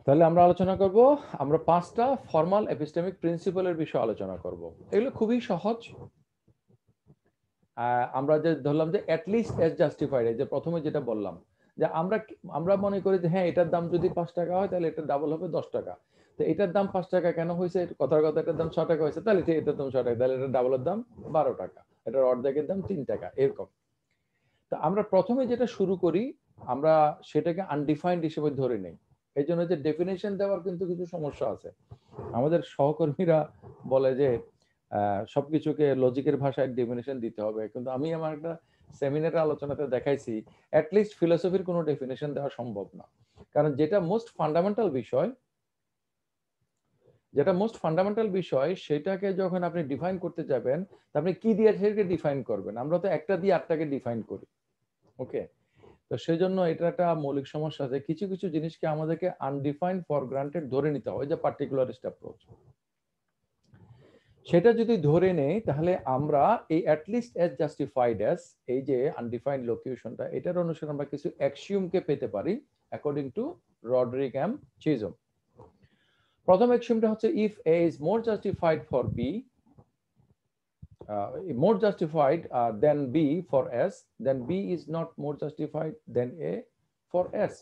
তাহলে আমরা আলোচনা করব, আমরা 5টা ফর্মাল এপিস্টেমিক প্রিন্সিপালের বিষয়ে আলোচনা করব। এগুলো খুবই সহজ। আমরা যে ধরলাম যে অ্যাটলিস্ট এজ জাস্টিফাইড, এই যে প্রথমে যেটা বললাম যে আমরা মনে করি যে হ্যাঁ এটার দাম যদি 5 টাকা হয় তাহলে এটা ডাবল হবে 10 টাকা। তো এটার দাম 5 টাকা কেন হয়েছে? কথার কথা এটার দাম 6 টাকা হয়েছে, তাহলে এটার দাম 6 টাকা, তাহলে এটা ডাবলের দাম 12 টাকা, এটার অর্ধেকের দাম 3 টাকা, এরকম। তো আমরা প্রথমে যেটা শুরু করি, আমরা সেটাকে আনডিফাইন্ড হিসেবে ধরে নেই। এই জন্য যে ডেফিনেশন দেওয়ার কিন্তু কিছু সমস্যা আছে। আমাদের সহকর্মীরা বলে যে সবকিছুকে লজিকের ভাষায় ডেফিনেশন দিতে হবে, কিন্তু আমি আমার একটা সেমিনারে আলোচনাতে দেখাইছি অ্যাটলিস্ট ফিলোসফির কোনো ডেফিনেশন দেওয়া সম্ভব না। কারণ যেটা মোস্ট ফান্ডামেন্টাল বিষয়, সেটাকে যখন আপনি ডিফাইন করতে যাবেন, আপনি কি দিয়ে সেটাকে ডিফাইন করবেন? আমরা তো একটা দিয়ে আটটাকে ডিফাইন করি। ওকে, তো সেই জন্য এটা একটা মৌলিক সমস্যা আছে। কিছু কিছু জিনিসকে আমাদেরকে আনডিফাইন্ড ফর গ্রান্টেড ধরে নিতে হয়, যে পার্টিকুলারিস্ট অ্যাপ্রোচ। সেটা যদি ধরে নেই, তাহলে আমরা এই অ্যাটলিস্ট এজ জাস্টিফাইড এজ, এই যে আনডিফাইন্ড লোকেশনটা, এটার অনুসারে আমরা কিছু অ্যাক্সিওমকে পেতে পারি according to Roderick M Chisholm. প্রথম অ্যাক্সিওমটা হচ্ছে if A is more justified for B, more justified than B for S, then B is not more justified than A for S.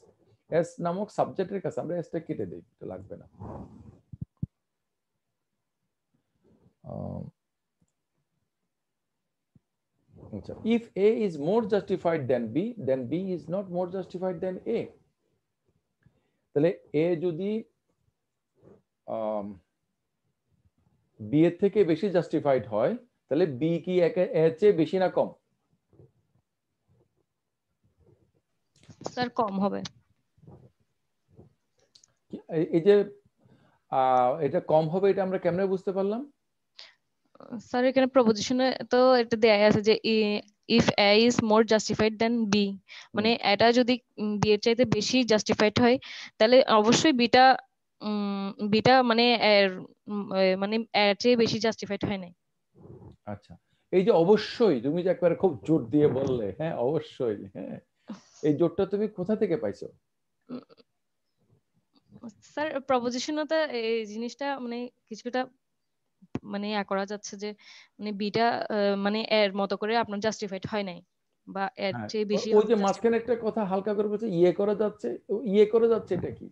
S নামক সাবজেক্টের কাছে আমরা এসটা কেটে দেই, এটা লাগবে না। আচ্ছা, if A is more justified than B, then B is not more justified than A. তাহলে A যদি B এর থেকে বেশি জাস্টিফাইড হয়, তাহলে B কি এর চেয়ে বেশি না কম? স্যার কম হবে। এই যে এটা কম হবে, এটা আমরা কেমনে বুঝতে পারলাম? স্যার এখানে প্রপোজিশনে তো এটা দেয়া আছে যে if A is more justified then B, মানে এটা যদি বি এর চাইতে বেশি জাস্টিফাইড হয়, তাহলে অবশ্যই বিটা মানে মানে এর চেয়ে বেশি জাস্টিফাইড হয় না। আচ্ছা, এই যে অবশ্যই তুমি যে একবারে খুব জোর দিয়ে বললে, হ্যাঁ অবশ্যই, হ্যাঁ, এই জোরটা তুমি কোথা থেকে পাইছো? স্যার প্রপোজিশনে তো এই জিনিসটা মানে কিছুটা মানে করা যাচ্ছে যে মানে বিটা মানে এর মতো করে আপনার জাস্টিফাইড হয় নাই, বা এর চেয়ে বেশি ওই যে মাঝখানে একটা কথা হালকা করে বলছে ইয়ে করে যাচ্ছে, এটা কি?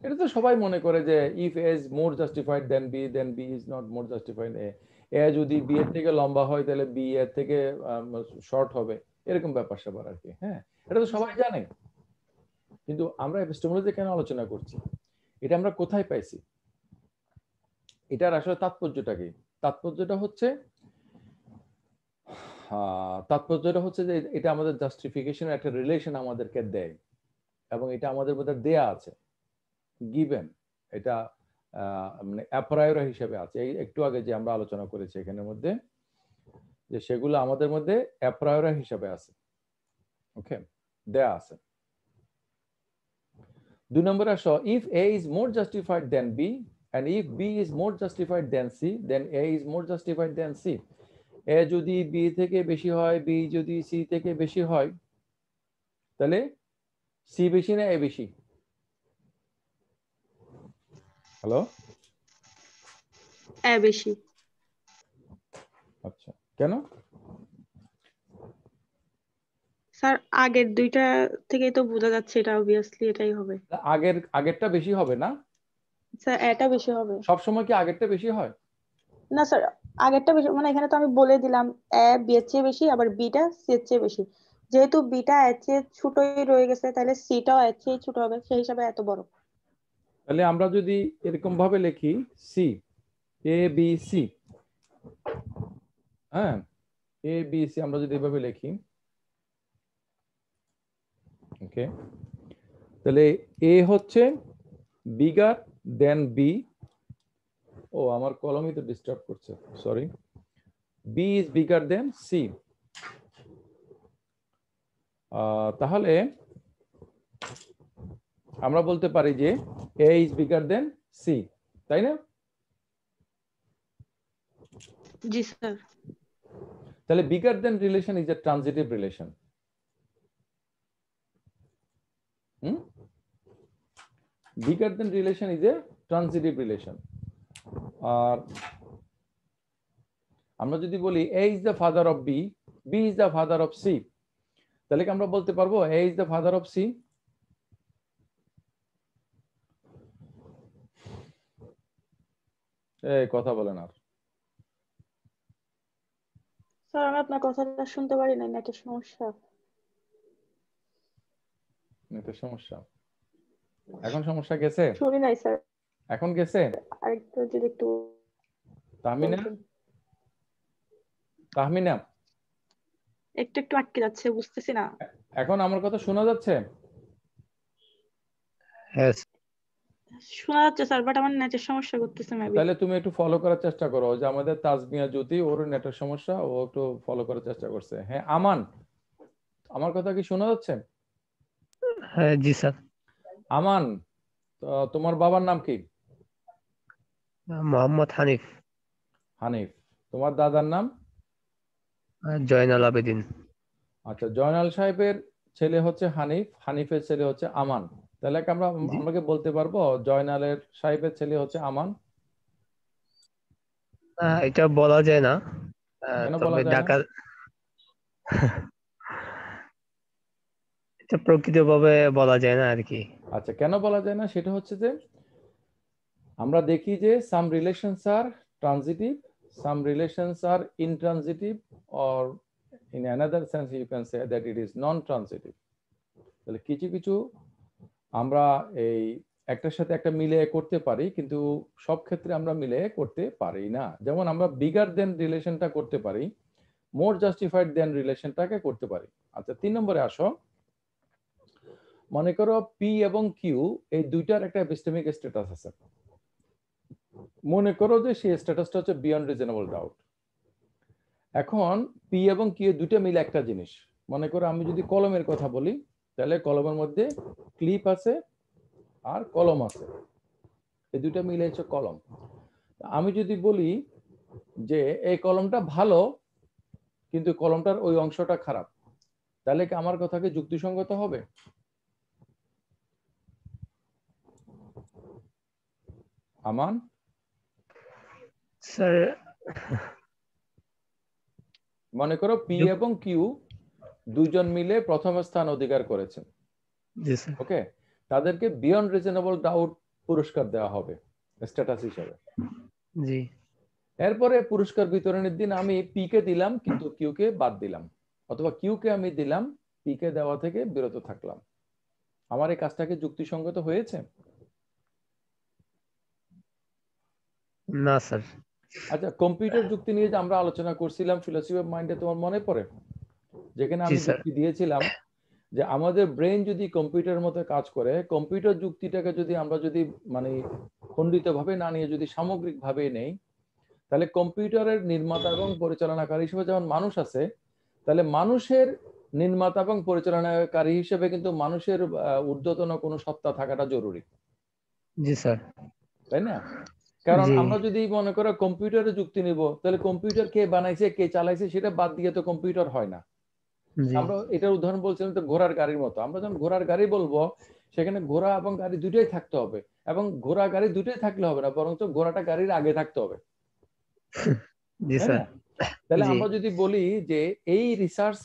এটা তো সবাই মনে করে যে if A is more justified then B, then B is not more justified A. A যদি বি এর থেকে লম্বা হয় তাহলে বি এর থেকে শর্ট হবে, এরকম ব্যাপার স্যাপার আর কি। হ্যাঁ, এটা তো সবাই জানে, কিন্তু আমরা এপিস্টেমোলজি কেন আলোচনা করছি? এটা আমরা কোথায় পাইছি? এটার আসলে তাৎপর্যটা কি? তাৎপর্যটা হচ্ছে যে এটা আমাদের জাস্টিফিকেশনের একটা রিলেশন আমাদেরকে দেয়, এবং এটা আমাদের মধ্যে দেয়া আছে, গিভেন। এটা মানে অ্যাপ্রায়োরা হিসেবে আছে। এই একটু আগে যে আমরা আলোচনা করেছি এখানের মধ্যে, যে সেগুলো আমাদের মধ্যে অ্যাপ্রায়োরা হিসেবে আছে, ওকে, দেয়া আছে। 2 নম্বরে আসো, if A is more justified than B and if B is more justified than C, then A is more justified than C. A যদি B থেকে বেশি হয়, B যদি C থেকে বেশি হয়, তাহলে C বেশি না A বেশি? হ্যালো, বেশি। আচ্ছা, কেন? স্যার আগের দুইটা থেকেই তো বোঝা যাচ্ছে এটা অবভিয়াসলি এটাই হবে। আগেরটা বেশি হবে না? স্যার এটা বেশি হবে। সবসময় কি আগেরটা বেশি হয়? না স্যার, আগেরটা বেশি মানে এখানে তো আমি বলে দিলাম এ বি এর চেয়ে বেশি, আবার বিটা সি এর চেয়ে বেশি। যেহেতু বিটা এর চেয়ে ছোটই রয়ে গেছে, তাহলে সিটাও এর চেয়ে ছোট হবে, সেই হিসাবে এত বড়। তাহলে আমরা যদি এরকম ভাবে লিখি সি, এ বি সি, হ্যাঁ, এ বি সি আমরা যদি এভাবে লিখি, ওকে, তাহলে এ হচ্ছে বিগার দেন বি। ও, আমার কলমই তো ডিস্টার্ব করছে, sorry. B is bigger than C. তাহলে আমরা বলতে পারি যে A is bigger than C, তাই না? জি স্যার। তাহলে bigger than relation is a transitive relation. Bigger than relation is a transitive relation. আর আমরা যদি বলি A is the father of B, B is the father of C, তাহলে কি আমরা বলতে পারবো A is the father of C? এই কথা বলেন আর। স্যার আমি আপনার কথাটা শুনতে পারি না, নেটের সমস্যা। নেটের সমস্যা? এখন সমস্যা গেছে? শুনি নাই স্যার, এখন গেছে? আরেকটু যদি একটু তাহমিনা, বলতেন। তাহমিনা, একটু একটু আটকে যাচ্ছে, বুঝতেছি না। এখন আমার কথা শোনা যাচ্ছে? হ্যাঁ শোনা যাচ্ছে স্যার, বাট আমার নেটের সমস্যা করতেছে মেবি। তাহলে তুমি একটু ফলো করার চেষ্টা করো, যে আমাদের তাজমিয়া জ্যোতি, ওর নেটের সমস্যা, ও একটু ফলো করার চেষ্টা করছে। হ্যাঁ আমান, আমার কথা কি শোনা যাচ্ছে? হ্যাঁ জি স্যার। আমান, তোমার বাবার নাম কি? মোহাম্মদ হানিফ। হানিফ। তোমার দাদার নাম? জয়নাল আবেদিন। আচ্ছা, জয়নাল সাহেবের ছেলে হচ্ছে হানিফ, হানিফের ছেলে হচ্ছে আমান। তাহলে কি জি। আমাকে বলতে পারবো জয়নালের সাহেবের ছেলে হচ্ছে আমান? এটা বলা যায় না, কেন বলা তবে যায় না? ঢাকার এটা প্রকৃতভাবে বলা যায় না আর কি। আচ্ছা, কেন বলা যায় না সেটা হচ্ছে যে আমরা দেখি যে some relations are transitive, some relations are intransitive, or in another sense you can say that it is non transitive. তাহলে কিছু কিছু আমরা এই একটার সাথে একটা মিলে করতে পারি, কিন্তু সব ক্ষেত্রে আমরা মিলে করতে পারি না। যেমন আমরা বিগার দেন রিলেশনটা করতে পারি, মোর জাস্টিফাইড দেন রিলেশনটাকে করতে পারি। আচ্ছা, 3 নম্বরে আসো। মনে করো পি এবং কিউ এই দুইটার একটা এপিস্টেমিক স্ট্যাটাস আছে। মনে করো যে সেই স্ট্যাটাসটা হচ্ছে বিয়ন্ড রিজনেবল ডাউট। এখন পি এবং কিউ দুইটা মিলে একটা জিনিস। মনে করো আমি যদি কলমের কথা বলি, তাহলে কলমের মধ্যে ক্লিপ আছে আর কলম আছে, এই দুইটা মিলে হচ্ছে কলম। আমি যদি বলি যে এই কলমটা ভালো কিন্তু কলমটার ওই অংশটা খারাপ, তাহলে কি আমার কথা কি যুক্তিসঙ্গত হবে? আমান, স্যার মনে করো পি এবং কিউ দুইজন মিলে প্রথম স্থান অধিকার করেছেন, জি স্যার। ওকে, তাদেরকে বিয়ন্ড রিজনেবল ডাউট পুরস্কার দেওয়া হবে স্ট্যাটাস হিসাবে। জি। এরপরে পুরস্কার বিতরণের দিন আমি পি কে দিলাম কিন্তু কিউ কে বাদ দিলাম, অথবা কিউ কে আমি দিলাম, পি কে দেওয়া থেকে বিরত থাকলাম। আমার এই কাজটাকে যুক্তিসঙ্গত হয়েছে? না স্যার। আচ্ছা, কম্পিউটার যুক্তি নিয়ে যে আমরা আলোচনা করছিলাম ফিলোসফি অফ মাইন্ডে, তোমার মনে পড়ে? যেখানে জি আমি স্যার। যুক্তি দিয়েছিলাম যে আমাদের ব্রেন যদি কম্পিউটারের মতো কাজ করে, কম্পিউটার যুক্তিটাকে যদি আমরা যদি মানে খণ্ডিতভাবে না নিয়ে যদি সামগ্রিকভাবে নেই, তাহলে কম্পিউটারের নির্মাতা এবং পরিচালনাকারী হিসেবে যেমন মানুষ আছে, তাহলে মানুষের নির্মাতা এবং পরিচালনাকারী হিসেবে কিন্তু মানুষের ঊর্ধ্বতন কোনো সত্তা থাকাটা জরুরি, জি স্যার। তাই না? কারণ জি আমরা যদি মনে করো কম্পিউটারে যুক্তি নিব, তাহলে কম্পিউটার কে বানাইছে কে চালাইছে সেটা বাদ দিয়ে তো কম্পিউটার হয় না। জি আমরা এটার উদাহরণ বলছিলাম তো ঘোড়ার গাড়ির মতো। আমরা যখন ঘোড়ার গাড়ি বলবো, সেখানে ঘোড়া এবং গাড়ি দুটোই থাকতে হবে, এবং ঘোড়া গাড়ি দুটোই থাকলে হবে না, বরঞ্চ ঘোড়াটা গাড়ির আগে থাকতে হবে, জি তাই স্যার। না? তাহলে জি আমরা যদি বলি যে এই রিসার্চ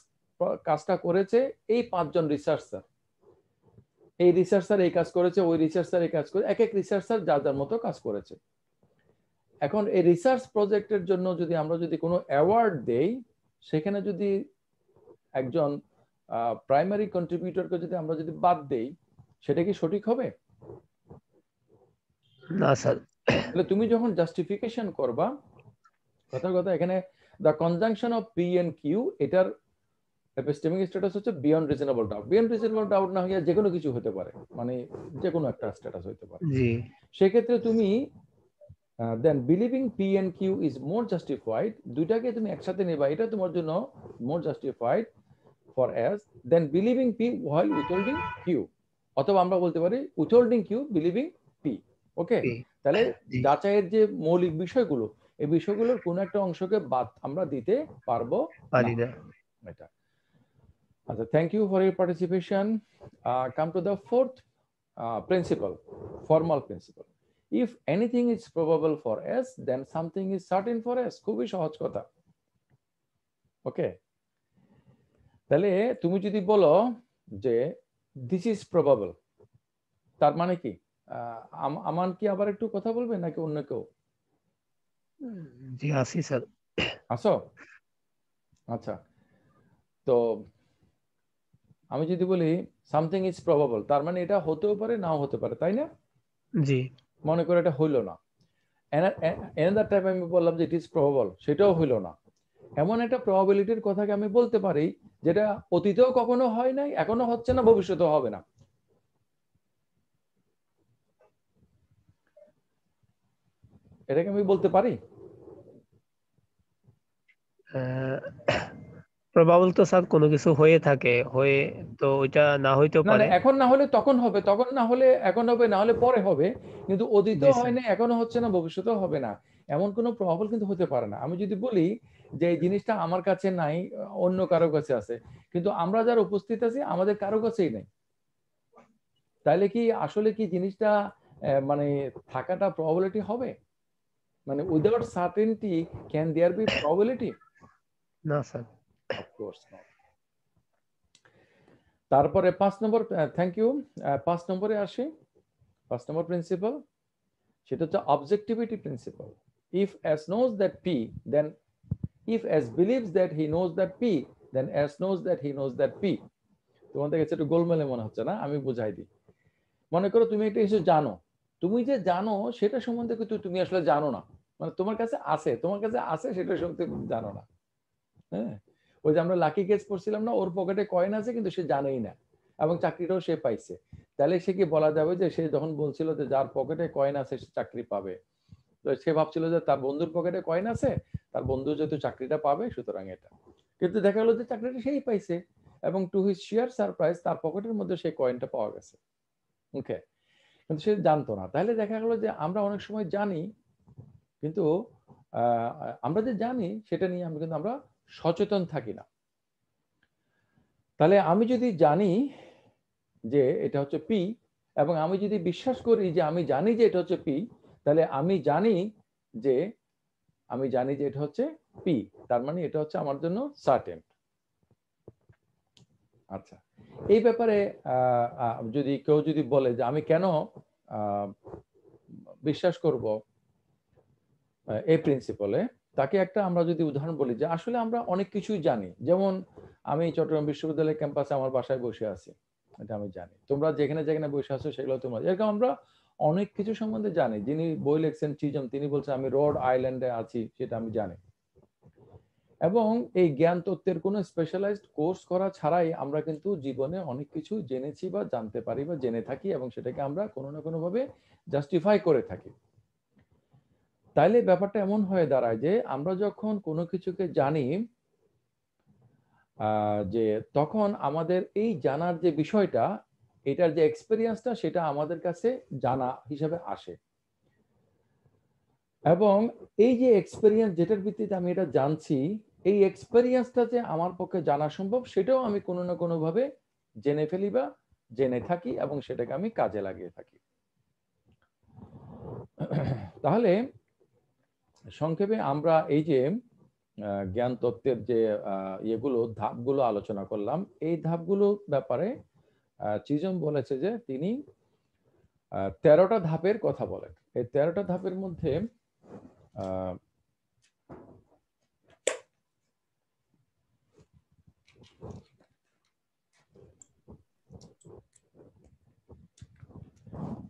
কাজটা করেছে এই 5 জন রিসার্চার, এই রিসার্চার এই কাজ করেছে, ওই রিসার্চার এই কাজ করে, এক এক রিসার্চার যার যার মতো কাজ করেছে। এখন এই রিসার্চ প্রজেক্টের জন্য যদি আমরা যদি কোনো অ্যাওয়ার্ড দেই, সেখানে যদি একজন প্রাইমারি কন্ট্রিবিউটরকে যদি আমরা যদি বাদ দেই, সেটা কি সঠিক হবে? না স্যার। তাহলে তুমি যখন জাস্টিফিকেশন করবা, কথার কথা এখানে the conjunction of P and Q, এটার এপিস্টেমিক স্ট্যাটাস হচ্ছে beyond reasonable doubt. Beyond reasonable doubt না হইয়া যে কোনো কিছু হতে পারে, মানে যে কোনো একটা স্ট্যাটাস হতে পারে। জি সেক্ষেত্রে তুমি then believing P and Q is more justified, দুইটাকে তুমি একসাথে নেবা, এটা তোমার জন্য more justified for S than believing P while withholding Q, অথবা আমরা বলতে পারি withholding Q believing P. Okay, তাহলে জি যাচাইয়ের যে মৌলিক বিষয়গুলো, এই বিষয়গুলোর কোনো একটা অংশকে বাদ আমরা দিতে পারবো পারি না। না। এটা আচ্ছা, thank you for your participation. Come to the fourth principle, formal principle. If anything is probable for S then something is certain for S. খুবই সহজ কথা। ওকে, তাহলে তুমি যদি বলো যে দিস ইজ প্রবাবল, তার মানে কি? আমান কি আবার একটু কথা বলবে নাকি অন্য কেউ জি আসি স্যার। আসো? আচ্ছা, তো আমি যদি বলি সামথিং ইজ প্রবাবল, তার মানে এটা হতেও পারে নাও হতে পারে, তাই না? জি মনে করে এটা হইলো না, এনাদার টাইম আমি বললাম যে ইট ইজ প্রবাবল, সেটাও হইলো না। এমন একটা প্রবাবিলিটির কথাকে আমি বলতে পারি যেটা অতীতেও কখনো হয় নাই, এখনো হচ্ছে না, ভবিষ্যতেও হবে না। এটাকে আমি বলতে পারি। প্রবাবল তো স্যার কোনো কিছু হয়ে থাকে, হয়ে তো ওইটা না হইতেও না না, পারে। এখন না হলে তখন হবে, তখন না হলে এখন হবে, না হলে পরে হবে, কিন্তু জি অতীতেও স্যার। হয় না, এখনো হচ্ছে না, ভবিষ্যতেও হবে না। এমন কোনো প্রবাবল কিন্তু হতে পারে না। আমি যদি বলি যে এই জিনিসটা আমার কাছে নাই, অন্য কারো কাছে আছে, কিন্তু আমরা যারা উপস্থিত আছি আমাদের কারো কাছেই নাই, তাহলে কি আসলে কি জিনিসটা মানে থাকাটা প্রবাবিলিটি হবে? মানে without certainty can there be probability? না স্যার। Of course not. তারপরে 5 নম্বর, থ্যাংক ইউ, 5 নম্বরে আসি। 5 নম্বর প্রিন্সিপাল, সেটা হচ্ছে objectivity principle. If S knows that P then, if S believes that he knows that P then S knows that he knows that P. তোমাদের কাছে একটু গোলমেলে মনে হচ্ছে না? আমি বুঝাই দিই। মনে করো তুমি একটা কিছু জানো, তুমি যে জানো সেটা সম্বন্ধে কিন্তু তুমি আসলে জানো না, মানে তোমার কাছে আছে, তোমার কাছে আছে সেটা সম্বন্ধে জানো না। হ্যাঁ, ওই যে আমরা লাকি কেস পড়ছিলাম না, ওর পকেটে কয়েন আছে কিন্তু সে জানেই না, এবং চাকরিটাও সে পাইছে। তাহলে সে কি বলা যাবে যে সে যখন বলছিল যে যার পকেটে কয়েন আছে সে চাকরি পাবে, তো সে ভাবছিল যে তার বন্ধুর পকেটে কয়েন আছে, তার বন্ধু যেহেতু চাকরিটা পাবে সুতরাং এটা, কিন্তু দেখা গেলো যে চাকরিটা সেই পাইছে, এবং টু হিজ শিয়ার সারপ্রাইজ তার পকেটের মধ্যে সেই কয়েনটা পাওয়া গেছে। ওকে, কিন্তু সে জানতো না। তাহলে দেখা গেলো যে আমরা অনেক সময় জানি, কিন্তু আমরা যে জানি সেটা নিয়ে আমরা কিন্তু আমরা সচেতন থাকি না। তাহলে আমি যদি জানি যে এটা হচ্ছে পি, এবং আমি যদি বিশ্বাস করি যে আমি জানি যে এটা হচ্ছে পি, তাহলে আমি জানি যে এটা হচ্ছে পি, তার মানে এটা হচ্ছে আমার জন্য সার্টেন। আচ্ছা, এই ব্যাপারে যদি কেউ যদি বলে যে আমি কেন বিশ্বাস করব এই প্রিন্সিপালে, তাকে একটা আমরা যদি উদাহরণ বলি যে আসলে আমরা অনেক কিছুই জানি, যেমন আমি চট্টগ্রাম বিশ্ববিদ্যালয় ক্যাম্পাসে আমার বাসায় বসে আছি, এটা আমি জানি, তোমরা যেখানে যেখানে বসে আছো সেগুলো তোমরা, এরকম আমরা অনেক কিছু সম্বন্ধে জানি। যিনি বই লিখছেন চিজম, তিনি বলছেন আমি রোড আইল্যান্ডে আছি, সেটা আমি জানি। এবং এই জ্ঞান তত্ত্বের কোনো স্পেশালাইজড কোর্স করা ছাড়াই আমরা কিন্তু জীবনে অনেক কিছু জেনেছি বা জানতে পারি বা জেনে থাকি, এবং সেটাকে আমরা কোনো না কোনো ভাবে জাস্টিফাই করে থাকি। তাইলে ব্যাপারটা এমন হয়ে দাঁড়ায় যে আমরা যখন কোনো কিছুকে জানি, যে তখন আমাদের এই জানার যে বিষয়টা, এটার যে এক্সপেরিয়েন্সটা, সেটা আমাদের কাছে জানা হিসাবে আসে। এবং এই যে এক্সপেরিয়েন্স, যেটার ভিত্তিতে আমি এটা জানছি, এই এক্সপেরিয়েন্সটা যে আমার পক্ষে জানা সম্ভব, সেটাও আমি কোনো না কোনো ভাবে জেনে ফেলি বা জেনে থাকি, এবং সেটাকে আমি কাজে লাগিয়ে থাকি। তাহলে সংক্ষেপে আমরা এই যে জ্ঞান তত্ত্বের যে ইয়েগুলো, ধাপগুলো আলোচনা করলাম, এই ধাপগুলো ব্যাপারে চিজম বলেছে যে তিনি 13টা ধাপের কথা বলেন। এই 13টা ধাপের মধ্যে আহ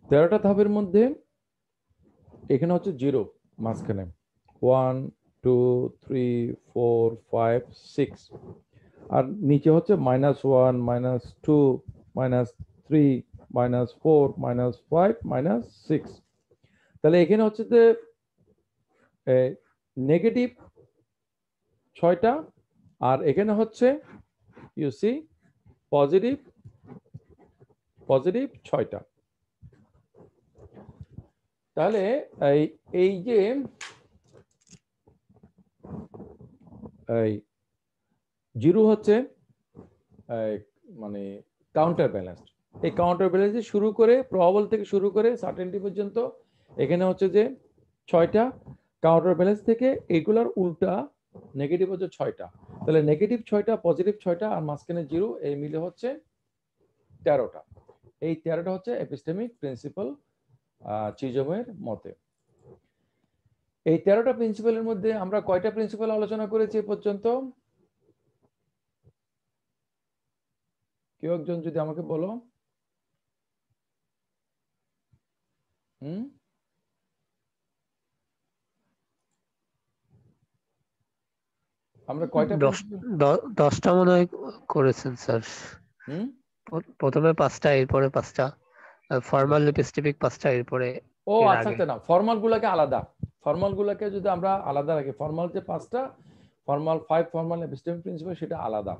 13টা ধাপের মধ্যে এখানে হচ্ছে 0 মাঝখানে, 1 2 3 4 5 6, আর নিচে হচ্ছে -1 -2 -3 -4 -5 -6। তাহলে এখানে হচ্ছে যে নেগেটিভ 6টা, আর এখানে হচ্ছে ইউ সি পজিটিভ 6টা। তাহলে এই যে এই 0 হচ্ছে মানে কাউন্টার ব্যালেন্স। এই কাউন্টার ব্যালেন্স শুরু করে, প্রবাবল থেকে শুরু করে সার্টেনটি পর্যন্ত এখানে হচ্ছে যে 6টা। কাউন্টার ব্যালেন্স থেকে এগুলার উল্টা নেগেটিভ হচ্ছে 6টা। তাহলে নেগেটিভ 6টা, পজিটিভ 6টা, আর মাঝখানে 0, এই মিলে হচ্ছে 13টা। এই 13টা হচ্ছে এপিস্টেমিক প্রিন্সিপাল চিজমের মতে। এই 13টা প্রিন্সিপালের মধ্যে আমরা কয়টা প্রিন্সিপাল আলোচনা করেছি এ পর্যন্ত? কেউ একজন যদি আমাকে বলো। আমরা কয়টা 10টা মনে হয় করেছেন স্যার। প্রথমে 5টা, এরপরে 5টা, ফর্মাল এপিস্টেমিক 5টা, এরপরে ও আচ্ছা আচ্ছা, না ফর্মাল গুলাকে আলাদা, ফর্মাল গুলাকে যদি আমরা আলাদা রাখি, ফর্মাল যে 5টা, ফর্মাল 5 ফর্মাল এপিস্টেমিক প্রিন্সিপাল, সেটা আলাদা।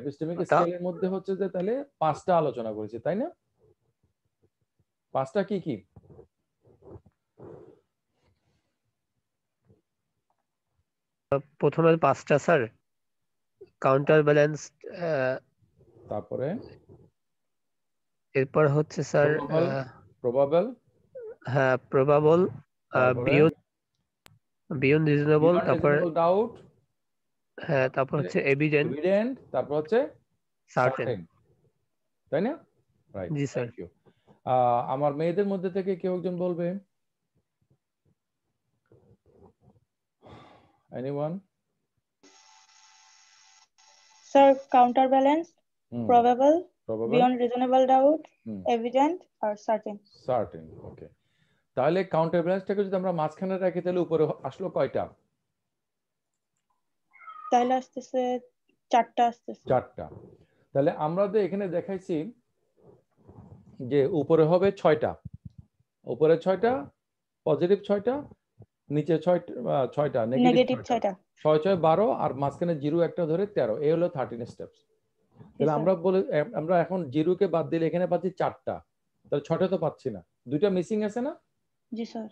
এপিস্টেমিক স্কেলের মধ্যে হচ্ছে যে তাহলে 5টা আলোচনা করেছি, তাই না? 5টা কি কি? প্রথমে 5টা স্যার, কাউন্টার ব্যালেন্স, তারপরে এরপর হচ্ছে স্যার প্রবাবল, হ্যাঁ প্রবাবল, বিয়ন্ড রিজনেবল, তারপর ডাউট, হ্যাঁ তারপর হচ্ছে এভিডেন্ট, তারপর হচ্ছে সার্টেন। তাই না? রাইট, জি স্যার। Thank you. আমার মেয়েদের মধ্যে থেকে কেউ একজন বলবে? Anyone? Sir counter balance, probable, beyond reasonable doubt, evident আর সার্টেন। ওকে। তাহলে কাউন্টার ব্যালেন্সটাকে যদি আমরা মাঝখানে রাখি, তাহলে উপরে আসলো কয়টা? তাহলে আসতেছে 4টা আসতেছে। 4টা। তাহলে আমরা তো এখানে দেখাইছি যে উপরে হবে 6টা, উপরে 6টা, পজিটিভ 6টা, নিচে 6টা নেগেটিভ 6টা, 6 6 12, আর মাঝখানে 0 একটা ধরে 13। এই হলো 13 স্টেপস। তাহলে আমরা এখন 0 কে বাদ দিলে এখানে পাচ্ছি 4টা, তাহলে 6টা তো পাচ্ছি না, 2টা মিসিং আছে না? জি স্যার।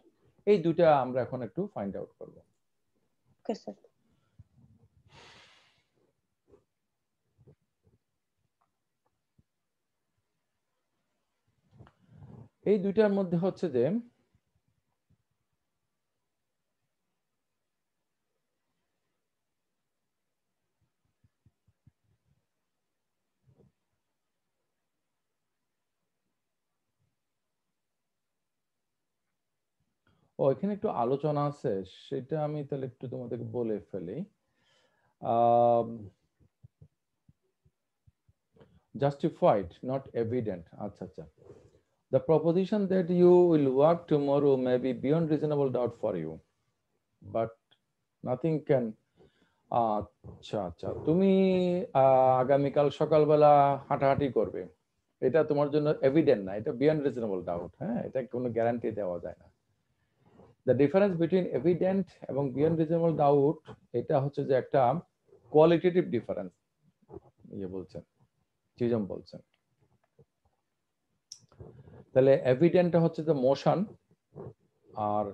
এই 2টা আমরা এখন একটু ফাইন্ড আউট করব। Okay sir. এই 2টার মধ্যে হচ্ছে যে এখানে একটু আলোচনা আছে, সেটা আমি তাহলে একটু তোমাদেরকে বলে ফেলি। Justified not evident. আচ্ছা আচ্ছা, the proposition that you will work tomorrow may be beyond reasonable doubt for you, but nothing can. আচ্ছা আচ্ছা, তুমি আগামীকাল সকালবেলা হাঁটাহাঁটি করবে, এটা তোমার জন্য এভিডেন্ট না, এটা বিয়ন্ড রিজনেবল ডাউট। হ্যাঁ, এটা কোনো গ্যারান্টি দেওয়া যায় না। দ্য ডিফারেন্স বিটুইন এভিডেন্ট এবং বিয়ন্ড রিজনেবল ডাউট, এটা হচ্ছে যে একটা কোয়ালিটেটিভ ডিফারেন্স বলছেন, চিজম বলছেন। তাহলে এভিডেন্টটা হচ্ছে যে মোশন, আর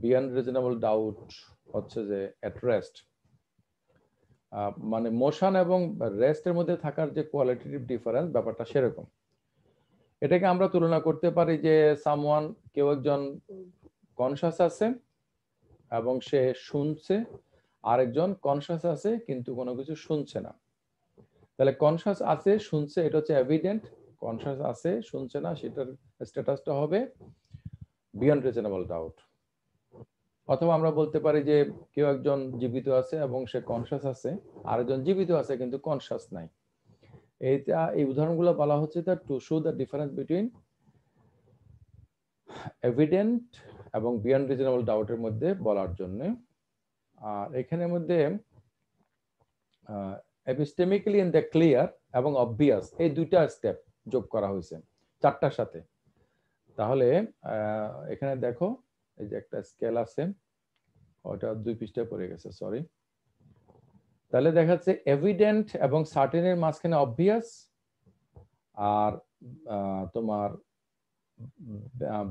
বিয়ন্ড রিজনেবল ডাউট হচ্ছে যে এট রেস্ট। মানে মোশন এবং রেস্টের মধ্যে থাকার যে কোয়ালিটেটিভ ডিফারেন্স, ব্যাপারটা সেরকম। এটাকে আমরা তুলনা করতে পারি যে সামওয়ান, কেউ একজন কনশাস আছে এবং সে শুনছে, আরেকজন কনশাস আছে কিন্তু কোনো কিছু শুনছে না। তাহলে কনশাস আছে শুনছে, এটা হচ্ছে এভিডেন্ট। কনশাস আছে শুনছে না, সেটার স্ট্যাটাসটা হবে বিয়ন্ড রিজনেবল ডাউট। অথবা আমরা বলতে পারি যে কেউ একজন জীবিত আছে এবং সে কনশাস আছে, আরেকজন জীবিত আছে কিন্তু কনশাস নাই। এই উদাহরণগুলো বলা হচ্ছে to show the difference between evident এবং বিয়ন্ড রিজনেবল ডাউটের মধ্যে বলার জন্য। আর এখানের মধ্যে এপিস্টেমিক্যালি ইন দ্য ক্লিয়ার এবং অবভিয়াস, এই দুইটা স্টেপ যোগ করা হয়েছে চারটার সাথে। তাহলে এখানে দেখো, এই যে একটা স্কেল আছে, ওটা 2 পৃষ্ঠায় পড়ে গেছে, সরি। তাহলে দেখাচ্ছে এভিডেন্ট এবং সার্টেনের মাঝখানে অবভিয়াস, আর তোমার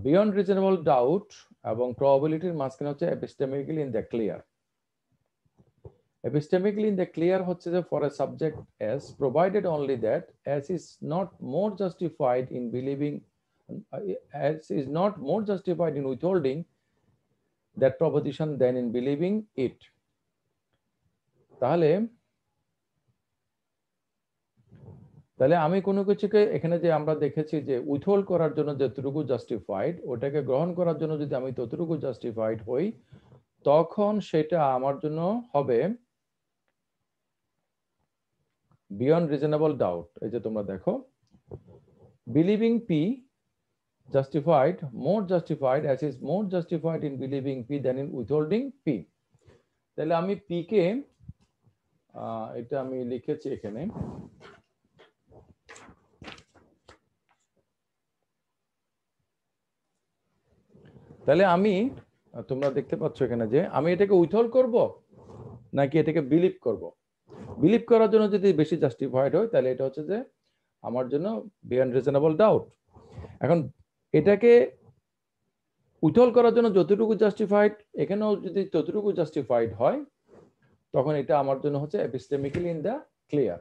বিয়ন্ড রিজনেবল ডাউট এবং প্রবাবিলিটির মাঝখানে হচ্ছে epistemically in the clear. Epistemically in the clear হচ্ছে যে for a subject S, provided only that S is not more justified in believing, S is not more justified in withholding that proposition than in believing it. তাহলে আমি কোনো কিছুকে এখানে যে আমরা দেখেছি যে উইথহোল্ড করার জন্য যতটুকু জাস্টিফাইড, ওটাকে গ্রহণ করার জন্য যদি আমি ততটুকু জাস্টিফাইড হই, তখন সেটা আমার জন্য হবে বিয়ন্ড রিজনেবল ডাউট। এই যে তোমরা দেখো, believing P justified, more justified, as is more justified in believing P then in withholding P. তাহলে আমি পি কে, এটা আমি লিখেছি এখানে, তাহলে আমি, তোমরা দেখতে পাচ্ছ এখানে যে আমি এটাকে উইথহোল্ড করব নাকি এটাকে বিলিভ করব। বিলিভ করার জন্য যদি বেশি জাস্টিফাইড হয়, তাহলে এটা হচ্ছে যে আমার জন্য বিয়ন্ড রিজনেবল ডাউট। এখন এটাকে উইথহোল্ড করার জন্য যতটুকু জাস্টিফাইড, এখানেও যদি ততটুকু জাস্টিফাইড হয়, তখন এটা আমার জন্য হচ্ছে এপিস্টেমিক্যালি ইন দ্য ক্লিয়ার।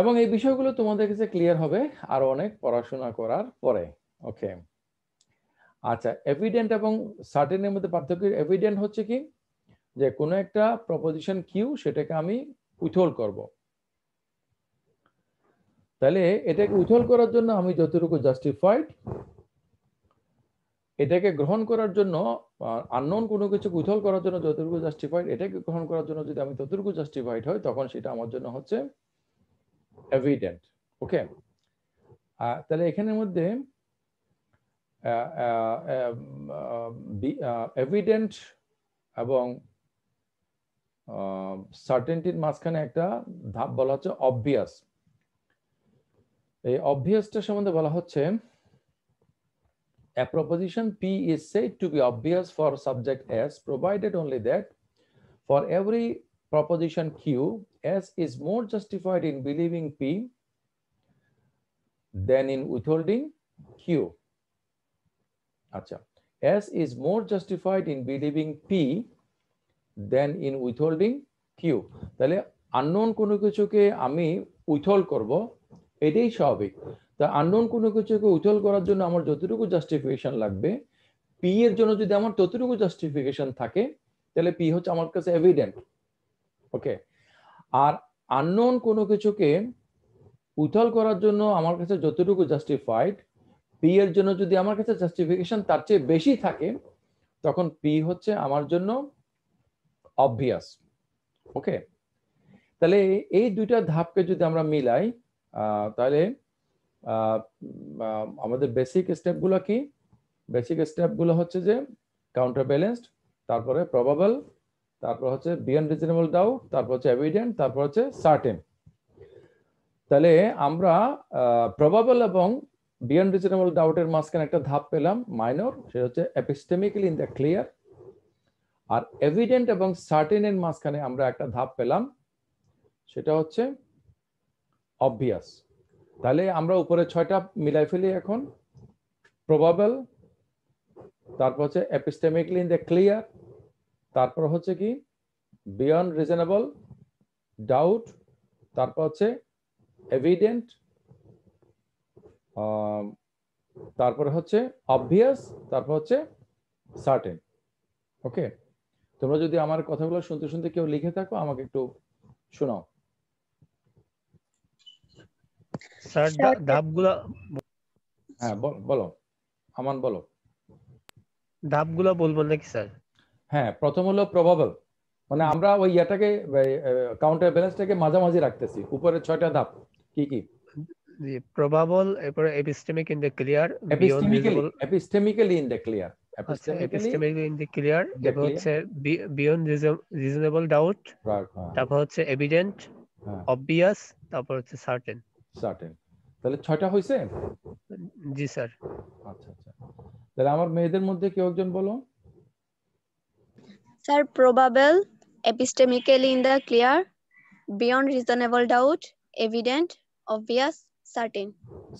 এবং এই বিষয়গুলো তোমাদের কাছে ক্লিয়ার হবে আরো অনেক পড়াশোনা করার পরে। ওকে, আচ্ছা, এভিডেন্ট এবং সার্টেনের মধ্যে পার্থক্য। এভিডেন্ট হচ্ছে কি, যে কোনো একটা প্রপোজিশন কিউ, সেটাকে আমি উইথহোল্ড করব। তাহলে এটাকে উইথহোল্ড করার জন্য আমি যতটুকু জাস্টিফাইড, এটাকে গ্রহণ করার জন্য, আননোন কোনো কিছু উইথহোল্ড করার জন্য যতটুকু জাস্টিফাইড, এটাকে গ্রহণ করার জন্য যদি আমি ততটুকু জাস্টিফাইড হয়, তখন সেটা আমার জন্য হচ্ছে এভিডেন্ট। ওকে, তাহলে এখানের মধ্যে এভিডেন্ট এবং সার্টেনটির মাঝখানে একটা ধাপ বলা হচ্ছে অবভিয়াস। এই অবভিয়াসটার সম্বন্ধে বলা হচ্ছে a proposition P is said to be obvious for subject S, provided only that for every proposition Q, S is more justified in believing P than in withholding Q. আচ্ছা, S is more justified in believing P than in withholding Q. তাহলে আননোন কোনো কিছুকে আমি উইথহোল্ড করব, এটাই স্বাভাবিক। তা আননোন কোনো কিছুকে উইথহোল্ড করার জন্য আমার যতটুকু জাস্টিফিকেশন লাগবে, পি এর জন্য যদি আমার ততটুকু জাস্টিফিকেশন থাকে, তাহলে পি হচ্ছে আমার কাছে এভিডেন্ট। ওকে, আর আননোন কোনো কিছুকে উইথহোল্ড করার জন্য আমার কাছে যতটুকু জাস্টিফাইড, পি এর জন্য যদি আমার কাছে জাস্টিফিকেশন তার চেয়ে বেশি থাকে, তখন পি হচ্ছে আমার জন্য অবভিয়াস। ওকে, তাহলে এই দুইটা ধাপকে যদি আমরা মিলাই, তাহলে আমাদের বেসিক স্টেপগুলো কি? বেসিক স্টেপগুলো হচ্ছে যে কাউন্টার ব্যালেন্সড, তারপরে প্রবাবল, তারপর হচ্ছে বিয়ন্ড রিজনেবল ডাউট, তারপর হচ্ছে এভিডেন্ট, তারপর হচ্ছে সার্টেন। তাহলে আমরা প্রবাবল এবং বিয়ন্ড রিজনেবল ডাউটের মাঝখানে একটা ধাপ পেলাম মাইনর, সেটা হচ্ছে এপিস্টেমিক্যালি ইন দ্য ক্লিয়ার। আর এভিডেন্ট এবং সার্টেনের মাঝখানে আমরা একটা ধাপ পেলাম, সেটা হচ্ছে অবভিয়াস। তাহলে আমরা উপরে 6টা মিলাই ফেলি এখন। প্রবাবল, তারপর হচ্ছে এপিস্টেমিক্যালি ইন দ্য ক্লিয়ার, তারপর হচ্ছে কি বিয়ন্ড রিজনেবল ডাউট, তারপর হচ্ছে এভিডেন্ট, তারপর হচ্ছে অবভিয়াস, তারপর হচ্ছে সার্টেন। ওকে, তোমরা যদি আমার কথাগুলো শুনতে শুনতে কেউ লিখে থাকো আমাকে একটু শোনাও। স্যার ধাপগুলো, হ্যাঁ বলো আমান, বলো। ধাপগুলো বলবো নাকি স্যার? হ্যাঁ, প্রথম হলো প্রবাবল, মানে আমরা ওই ইয়াটাকে কাউন্টার ব্যালেন্সটাকে মাঝামাঝি রাখতেছি। উপরে 6টা ধাপ কি কি? প্রবাবল, এরপরে epistemic in the clear, beyond reasonable, epistemically in the clear, epistemic in the clear, এরপর হচ্ছে বিয়ন্ড রিজনেবল ডাউট, তারপর হচ্ছে এভিডেন্ট, অবভিয়াস, তারপর হচ্ছে সার্টেন। সার্টেন। তাহলে 6টা হইছে? জি স্যার। আচ্ছা আচ্ছা, তাহলে আমার মেয়েদের মধ্যে কেউ একজন বলো। Sir probable, epistemically in the clear, beyond reasonable doubt, evident, obvious, certain.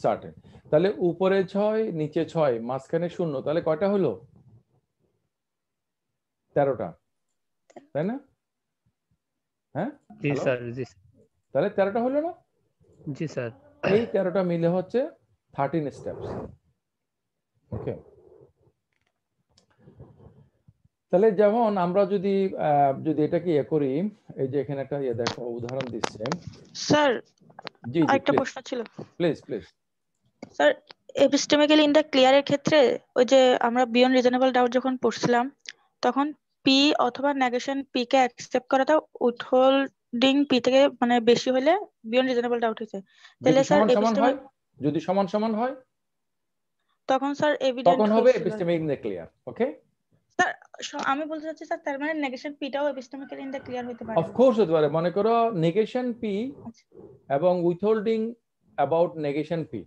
Certain. তাহলে উপরে 6, নিচে 6, মাঝখানে 0, তাহলে কয়টা হলো? 13টা, তাই না? হ্যাঁ জি স্যার, জি। তাহলে 13টা হলো না? জি স্যার। এই 13টা মিলে হচ্ছে 13 স্টেপস। ওকে, তাহলে যেমন আমরা যদি এটাকে ইয়ে করি, এই যে এখানে একটা দেখো উদাহরণ দিচ্ছে স্যার। জি জি, একটা প্রশ্ন ছিল। Please please. Sir epistemically in the ক্লিয়ারের ক্ষেত্রে ওই যে আমরা বিয়ন্ড রিজনেবল ডাউট যখন পড়ছিলাম তখন পি অথবা নেগেশন পি কে অ্যাকসেপ্ট করাটা উইথহোল্ডিং পি থেকে মানে বেশি হলে বিয়ন্ড রিজনেবল ডাউট হইছে। তাহলে স্যার যদি সমান সমান হয় তখন স্যার এভিডেন্ট তখন হবে epistemic in the clear. Okay sir, আমি বলতে চাচ্ছি স্যার তার মানে নেগেশন পিটাও এপিস্টেমিক্যালি ইন দ্য ক্লিয়ার হতে পারে? অফ কোর্স হতে পারে। মনে করো নেগেশন পি এবং withholding about negation P.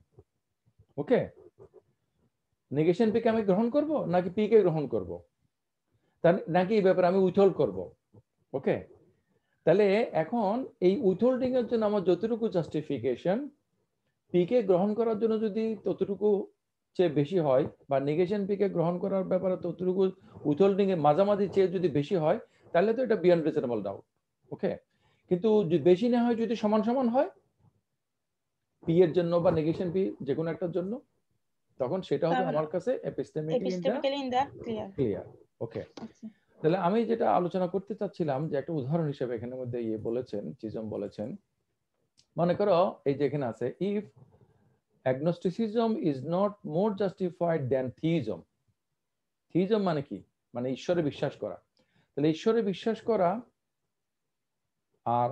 Okay, negation P K আমি গ্রহণ করব নাকি পি কে গ্রহণ করব, নাকি এই ব্যাপারে আমি উইথহোল্ড করব। ওকে, তাহলে এখন এই উইথহোল্ডিং এর জন্য আমার যতটুকু জাস্টিফিকেশন, পি কে গ্রহণ করার জন্য যদি ততটুকু চেয়ে বেশি হয়, বা নেগেশন পি কে গ্রহণ করার ব্যাপারে ততটুকু উইথহোল্ডিং এর মাঝামাঝি চেয়ে যদি বেশি হয়, তাহলে তো এটা বিয়ন্ড রিজনেবল ডাউট। ওকে, কিন্তু বেশি না হয় যদি সমান সমান হয় পি এর জন্য বা নেগেশন পি যে কোনো একটার জন্য, তখন সেটা হবে আমার কাছে এপিস্টেমিক্যালি ইন দ্য ক্লিয়ার। ওকে, তাহলে আমি যেটা আলোচনা করতে চাচ্ছিলাম যে একটা উদাহরণ হিসেবে এখানের মধ্যে বলেছেন, চিজম বলেছেন, মনে করো এই যে এখানে আছে if agnosticism is not more justified than theism. theism মানে কি? মানে ঈশ্বরে বিশ্বাস করা। তাহলে ঈশ্বরে বিশ্বাস করা আর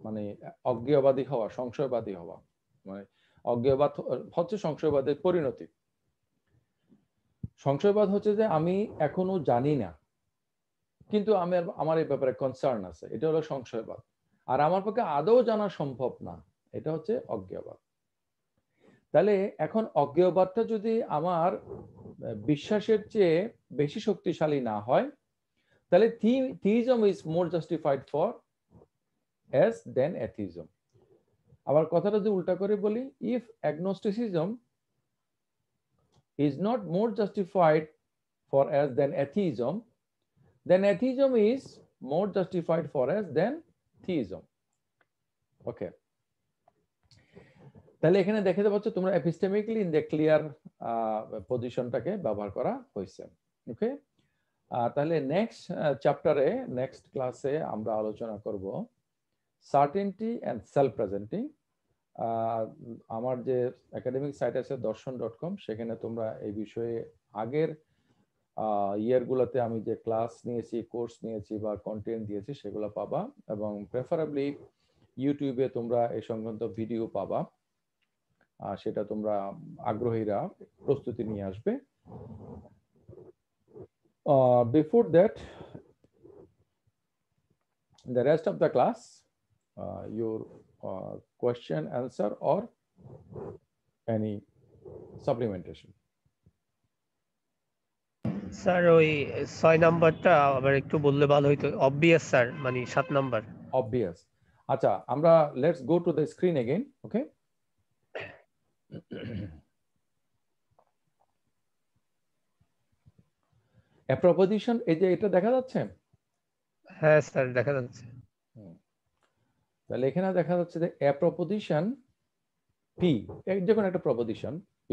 মানে অজ্ঞেয়বাদী হওয়া, সংশয়বাদী হওয়া, মানে অজ্ঞেয়বাদ হচ্ছে সংশয়বাদের পরিণতি। সংশয়বাদ হচ্ছে যে আমি এখনো জানি না কিন্তু আমার এই ব্যাপারে কনসার্ন আছে, এটা হলো সংশয়বাদ। আর আমার পক্ষে আদৌ জানা সম্ভব না, এটা হচ্ছে অজ্ঞেয়বাদ। তাহলে এখন অজ্ঞেয়বাদটা যদি আমার বিশ্বাসের চেয়ে বেশি শক্তিশালী না হয়, তাহলে theism is more justified for as than atheism. আবার কথাটা যদি উল্টা করে বলি, if agnosticism is not more justified for as than atheism, then atheism is more justified for as than theism. Okay, তাহলে এখানে দেখতে পাচ্ছ তোমরা এপিস্টেমিক্যালি ইন দ্য ক্লিয়ার পজিশনটাকে ব্যবহার করা হয়েছে। ওকে, তাহলে নেক্সট চ্যাপ্টারে, নেক্সট ক্লাসে আমরা আলোচনা করব সার্টেনটি এন্ড সেলফ প্রেজেন্টিং। আমার যে একাডেমিক সাইট আছে darshan.com, সেখানে তোমরা এই বিষয়ে আগের ইয়ারগুলোতে আমি যে ক্লাস নিয়েছি, কোর্স নিয়েছি বা কন্টেন্ট দিয়েছি সেগুলো পাবা, এবং প্রেফারেবলি ইউটিউবে তোমরা এই সংক্রান্ত ভিডিও পাবা। সেটা তোমরা আগ্রহীরা প্রস্তুতি নিয়ে আসবে। Before that, the rest of the class, your question, answer, or any supplementation. Sir ওই 6 নাম্বারটা আবার একটু বললে ভালো হইতো। অবভিয়াস স্যার, মানে 7 নাম্বার। Obvious. আচ্ছা, আমরা let's go to the screen again, okay? A proposition, এই যে এটা দেখা যাচ্ছে? হ্যাঁ স্যার দেখা যাচ্ছে। তাহলে এখানে দেখা যাচ্ছে যে a proposition P, যখন একটা proposition P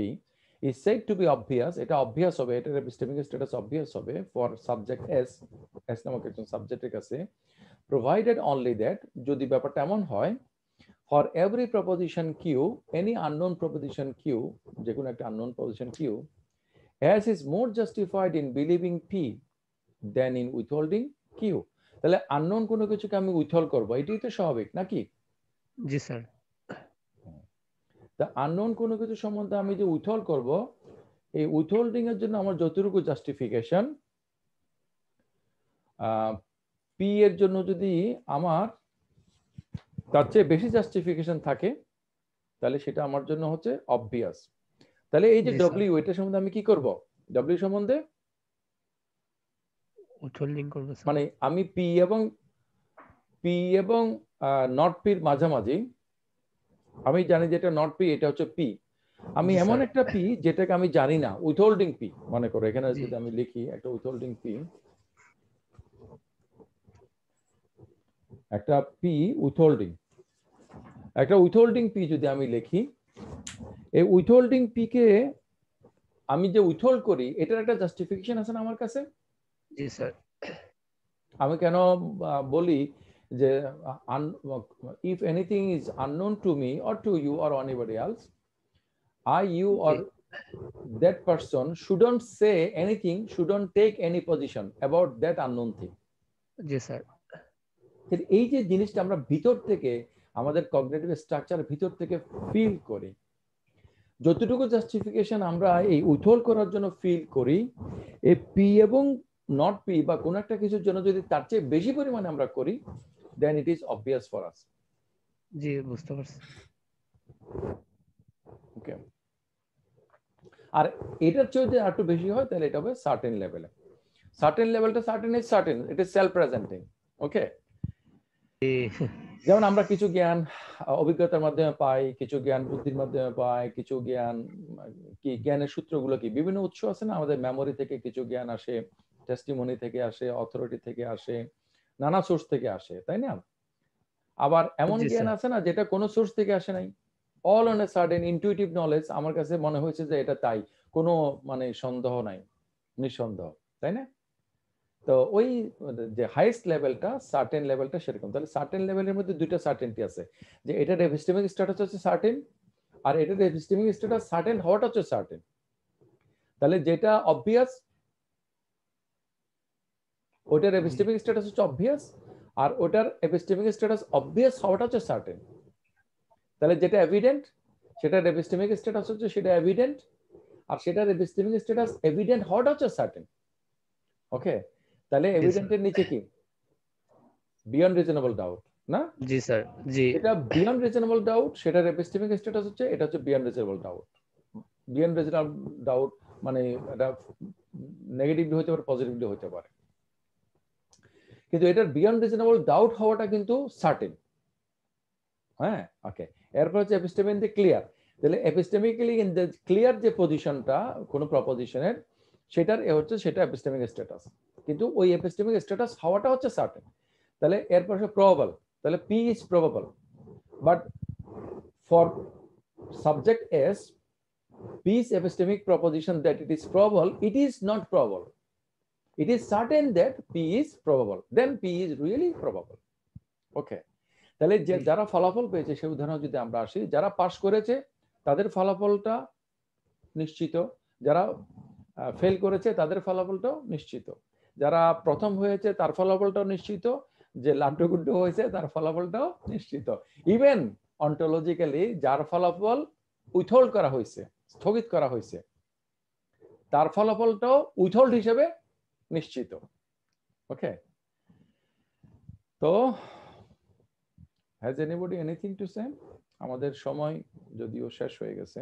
is said to be obvious, এটা obvious হবে, এটার epistemic status obvious হবে for subject S নামক একজন সাবজেক্টের কাছে, provided only that, যদি ব্যাপারটা এমন হয়, for every proposition Q, any unknown proposition Q, যে কোনো একটা unknown proposition Q, S is more justified in believing P than in withholding Q. তাহলে unknown কোনো কিছুকে আমি withhold করব, এটাই তো স্বাভাবিক নাকি? জি স্যার। তা unknown কোনো কিছু সম্বন্ধে আমি যে withhold করব, এই withholding এর জন্য আমার যতটুকু জাস্টিফিকেশন, P এর জন্য যদি আমার তার চেয়ে বেশি জাস্টিফিকেশন থাকে, তাহলে সেটা আমার জন্য হচ্ছে অবভিয়াস। তাহলে এই যে W, এটা সম্বন্ধে আমি কি করব? W সম্বন্ধে উইথহোল্ডিং করব স্যার। মানে আমি P এবং নট P এর মাঝামাঝি, আমি জানি যে এটা নট P, এটা হচ্ছে P, আমি এমন একটা P যেটাকে আমি জানি না, উইথহোল্ডিং P মনে করো। এখানে যদি আমি লিখি একটা উইথহোল্ডিং P, একটা P উইথহোল্ডিং, একটা উইথহোল্ডিং P যদি আমি লিখি, এই উইথহোল্ডিং P কে আমি যে উইথহোল্ড করি, এটার একটা জাস্টিফিকেশন আছে না আমার কাছে? জি স্যার। আমি কেন বলি যে if anything is unknown to me or to you or anybody else, you or that person shouldn't say anything, shouldn't take any position about that unknown thing. G sir. এই যে জিনিসটা আমরা ভিতর থেকে, আমাদের কগনিটিভ স্ট্রাকচার ভিতর থেকে ফিল করি, যতটুকু জাস্টিফিকেশন আমরা এই উইথহোল্ড করার জন্য ফিল করি, এই P এবং নট P বা কোন একটা কিছুর জন্য যদি তার চেয়ে বেশি পরিমাণে আমরা করি, then it is obvious for us. জি বুঝতে পারছি। ওকে, আর এটার চেয়ে যদি একটু বেশি হয়, তাহলে এটা হবে সার্টেন লেভেলে। সার্টেন লেভেলটা certain is certain, it is self presenting. Okay, যেমন আমরা কিছু জ্ঞান অভিজ্ঞতার মাধ্যমে পাই, কিছু জ্ঞান বুদ্ধির মাধ্যমে পাই, কিছু জ্ঞান কি, জ্ঞানের সূত্রগুলো কি, বিভিন্ন উৎস আছে না, আমাদের মেমোরি থেকে কিছু জ্ঞান আসে, টেস্টিমনি থেকে আসে, অথরিটি থেকে আসে, নানা সোর্স থেকে আসে, তাই না? আবার এমন জ্ঞান আছে না যেটা কোনো সোর্স থেকে আসে নাই, all on a certain intuitive knowledge, আমার কাছে মনে হয়েছে যে এটা তাই, কোনো মানে সন্দেহ নাই, নিঃসন্দেহ, তাই না? তো ওই যে হাইয়েস্ট লেভেলটা, সার্টেন লেভেলটা সেরকম। তাহলে সার্টেন লেভেলের মধ্যে দুইটা সার্টেনটি আছে, যে এটার এপিস্টেমিক স্ট্যাটাস হচ্ছে সার্টেন, আর এটার এপিস্টেমিক স্ট্যাটাস সার্টেন হওয়াটা হচ্ছে সার্টেন। তাহলে যেটা অবভিয়াস, ওটার এপিস্টেমিক স্ট্যাটাস হচ্ছে অবভিয়াস, আর ওটার এপিস্টেমিক স্ট্যাটাস অবভিয়াস হওয়াটা হচ্ছে সার্টেন। তাহলে যেটা এভিডেন্ট, সেটার এপিস্টেমিক স্ট্যাটাস হচ্ছে সেটা এভিডেন্ট, আর সেটার এপিস্টেমিক স্ট্যাটাস এভিডেন্ট হওয়াটা হচ্ছে সার্টেন। ওকে, তাহলে এভিডেন্টের নিচে কি? বিয়ন্ড রিজনেবল ডাউট, না? জি স্যার। জি, এটা বিয়ন্ড রিজনেবল ডাউট, সেটার এপিস্টেমিক স্ট্যাটাস হচ্ছে, এটা হচ্ছে beyond reasonable doubt. Beyond reasonable doubt মানে এটা নেগেটিভলি হতে পারে, পজিটিভলি হতে পারে, কিন্তু এটার বিয়ন্ড রিজনেবল ডাউট হওয়াটা কিন্তু সার্টেন। হ্যাঁ, ওকে। এরপর হচ্ছে এপিস্টেমিকলি ক্লিয়ার। তাহলে এপিস্টেমিক্যালি ইন দ্য ক্লিয়ার যে পজিশনটা কোন প্রপোজিশনের, সেটার হচ্ছে সেটা এপিস্টেমিক স্ট্যাটাস, কিন্তু ওই এপিস্টেমিক স্ট্যাটাস হওয়াটা হচ্ছে সার্টেন। তাহলে এরপর হচ্ছে প্রবাবল, তাহলে P is probable, but for subject S, P's epistemic proposition that it is probable, it is not probable. It is certain that P is probable, then P is really probable. Okay, তাহলে যে যারা ফলাফল পেয়েছে সেই উদাহরণ যদি আমরা আসি, যারা পাস করেছে তাদের ফলাফলটা নিশ্চিত, যারা ফেল করেছে তাদের ফলাফলটাও নিশ্চিত, যারা প্রথম হয়েছে তার ফলাফলটাও নিশ্চিত, যে লাড্ডুগুড্ডু হয়েছে তার ফলাফলটাও নিশ্চিত। ইভেন অন্টোলজিক্যালি যার ফলাফল উইথহোল্ড করা হয়েছে, স্থগিত করা হয়েছে, তার ফলাফলটাও উইথহোল্ড হিসেবে নিশ্চিত। ওকে, তো has anybody anything to say? আমাদের সময় যদিও শেষ হয়ে গেছে,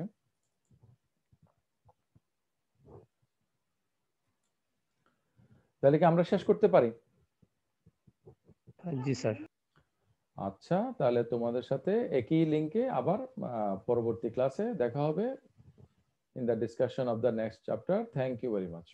তাহলে কি আমরা শেষ করতে পারি? জি স্যার। আচ্ছা, তাহলে তোমাদের সাথে একই লিংকে আবার পরবর্তী ক্লাসে দেখা হবে in the discussion of the next chapter. Thank you very much.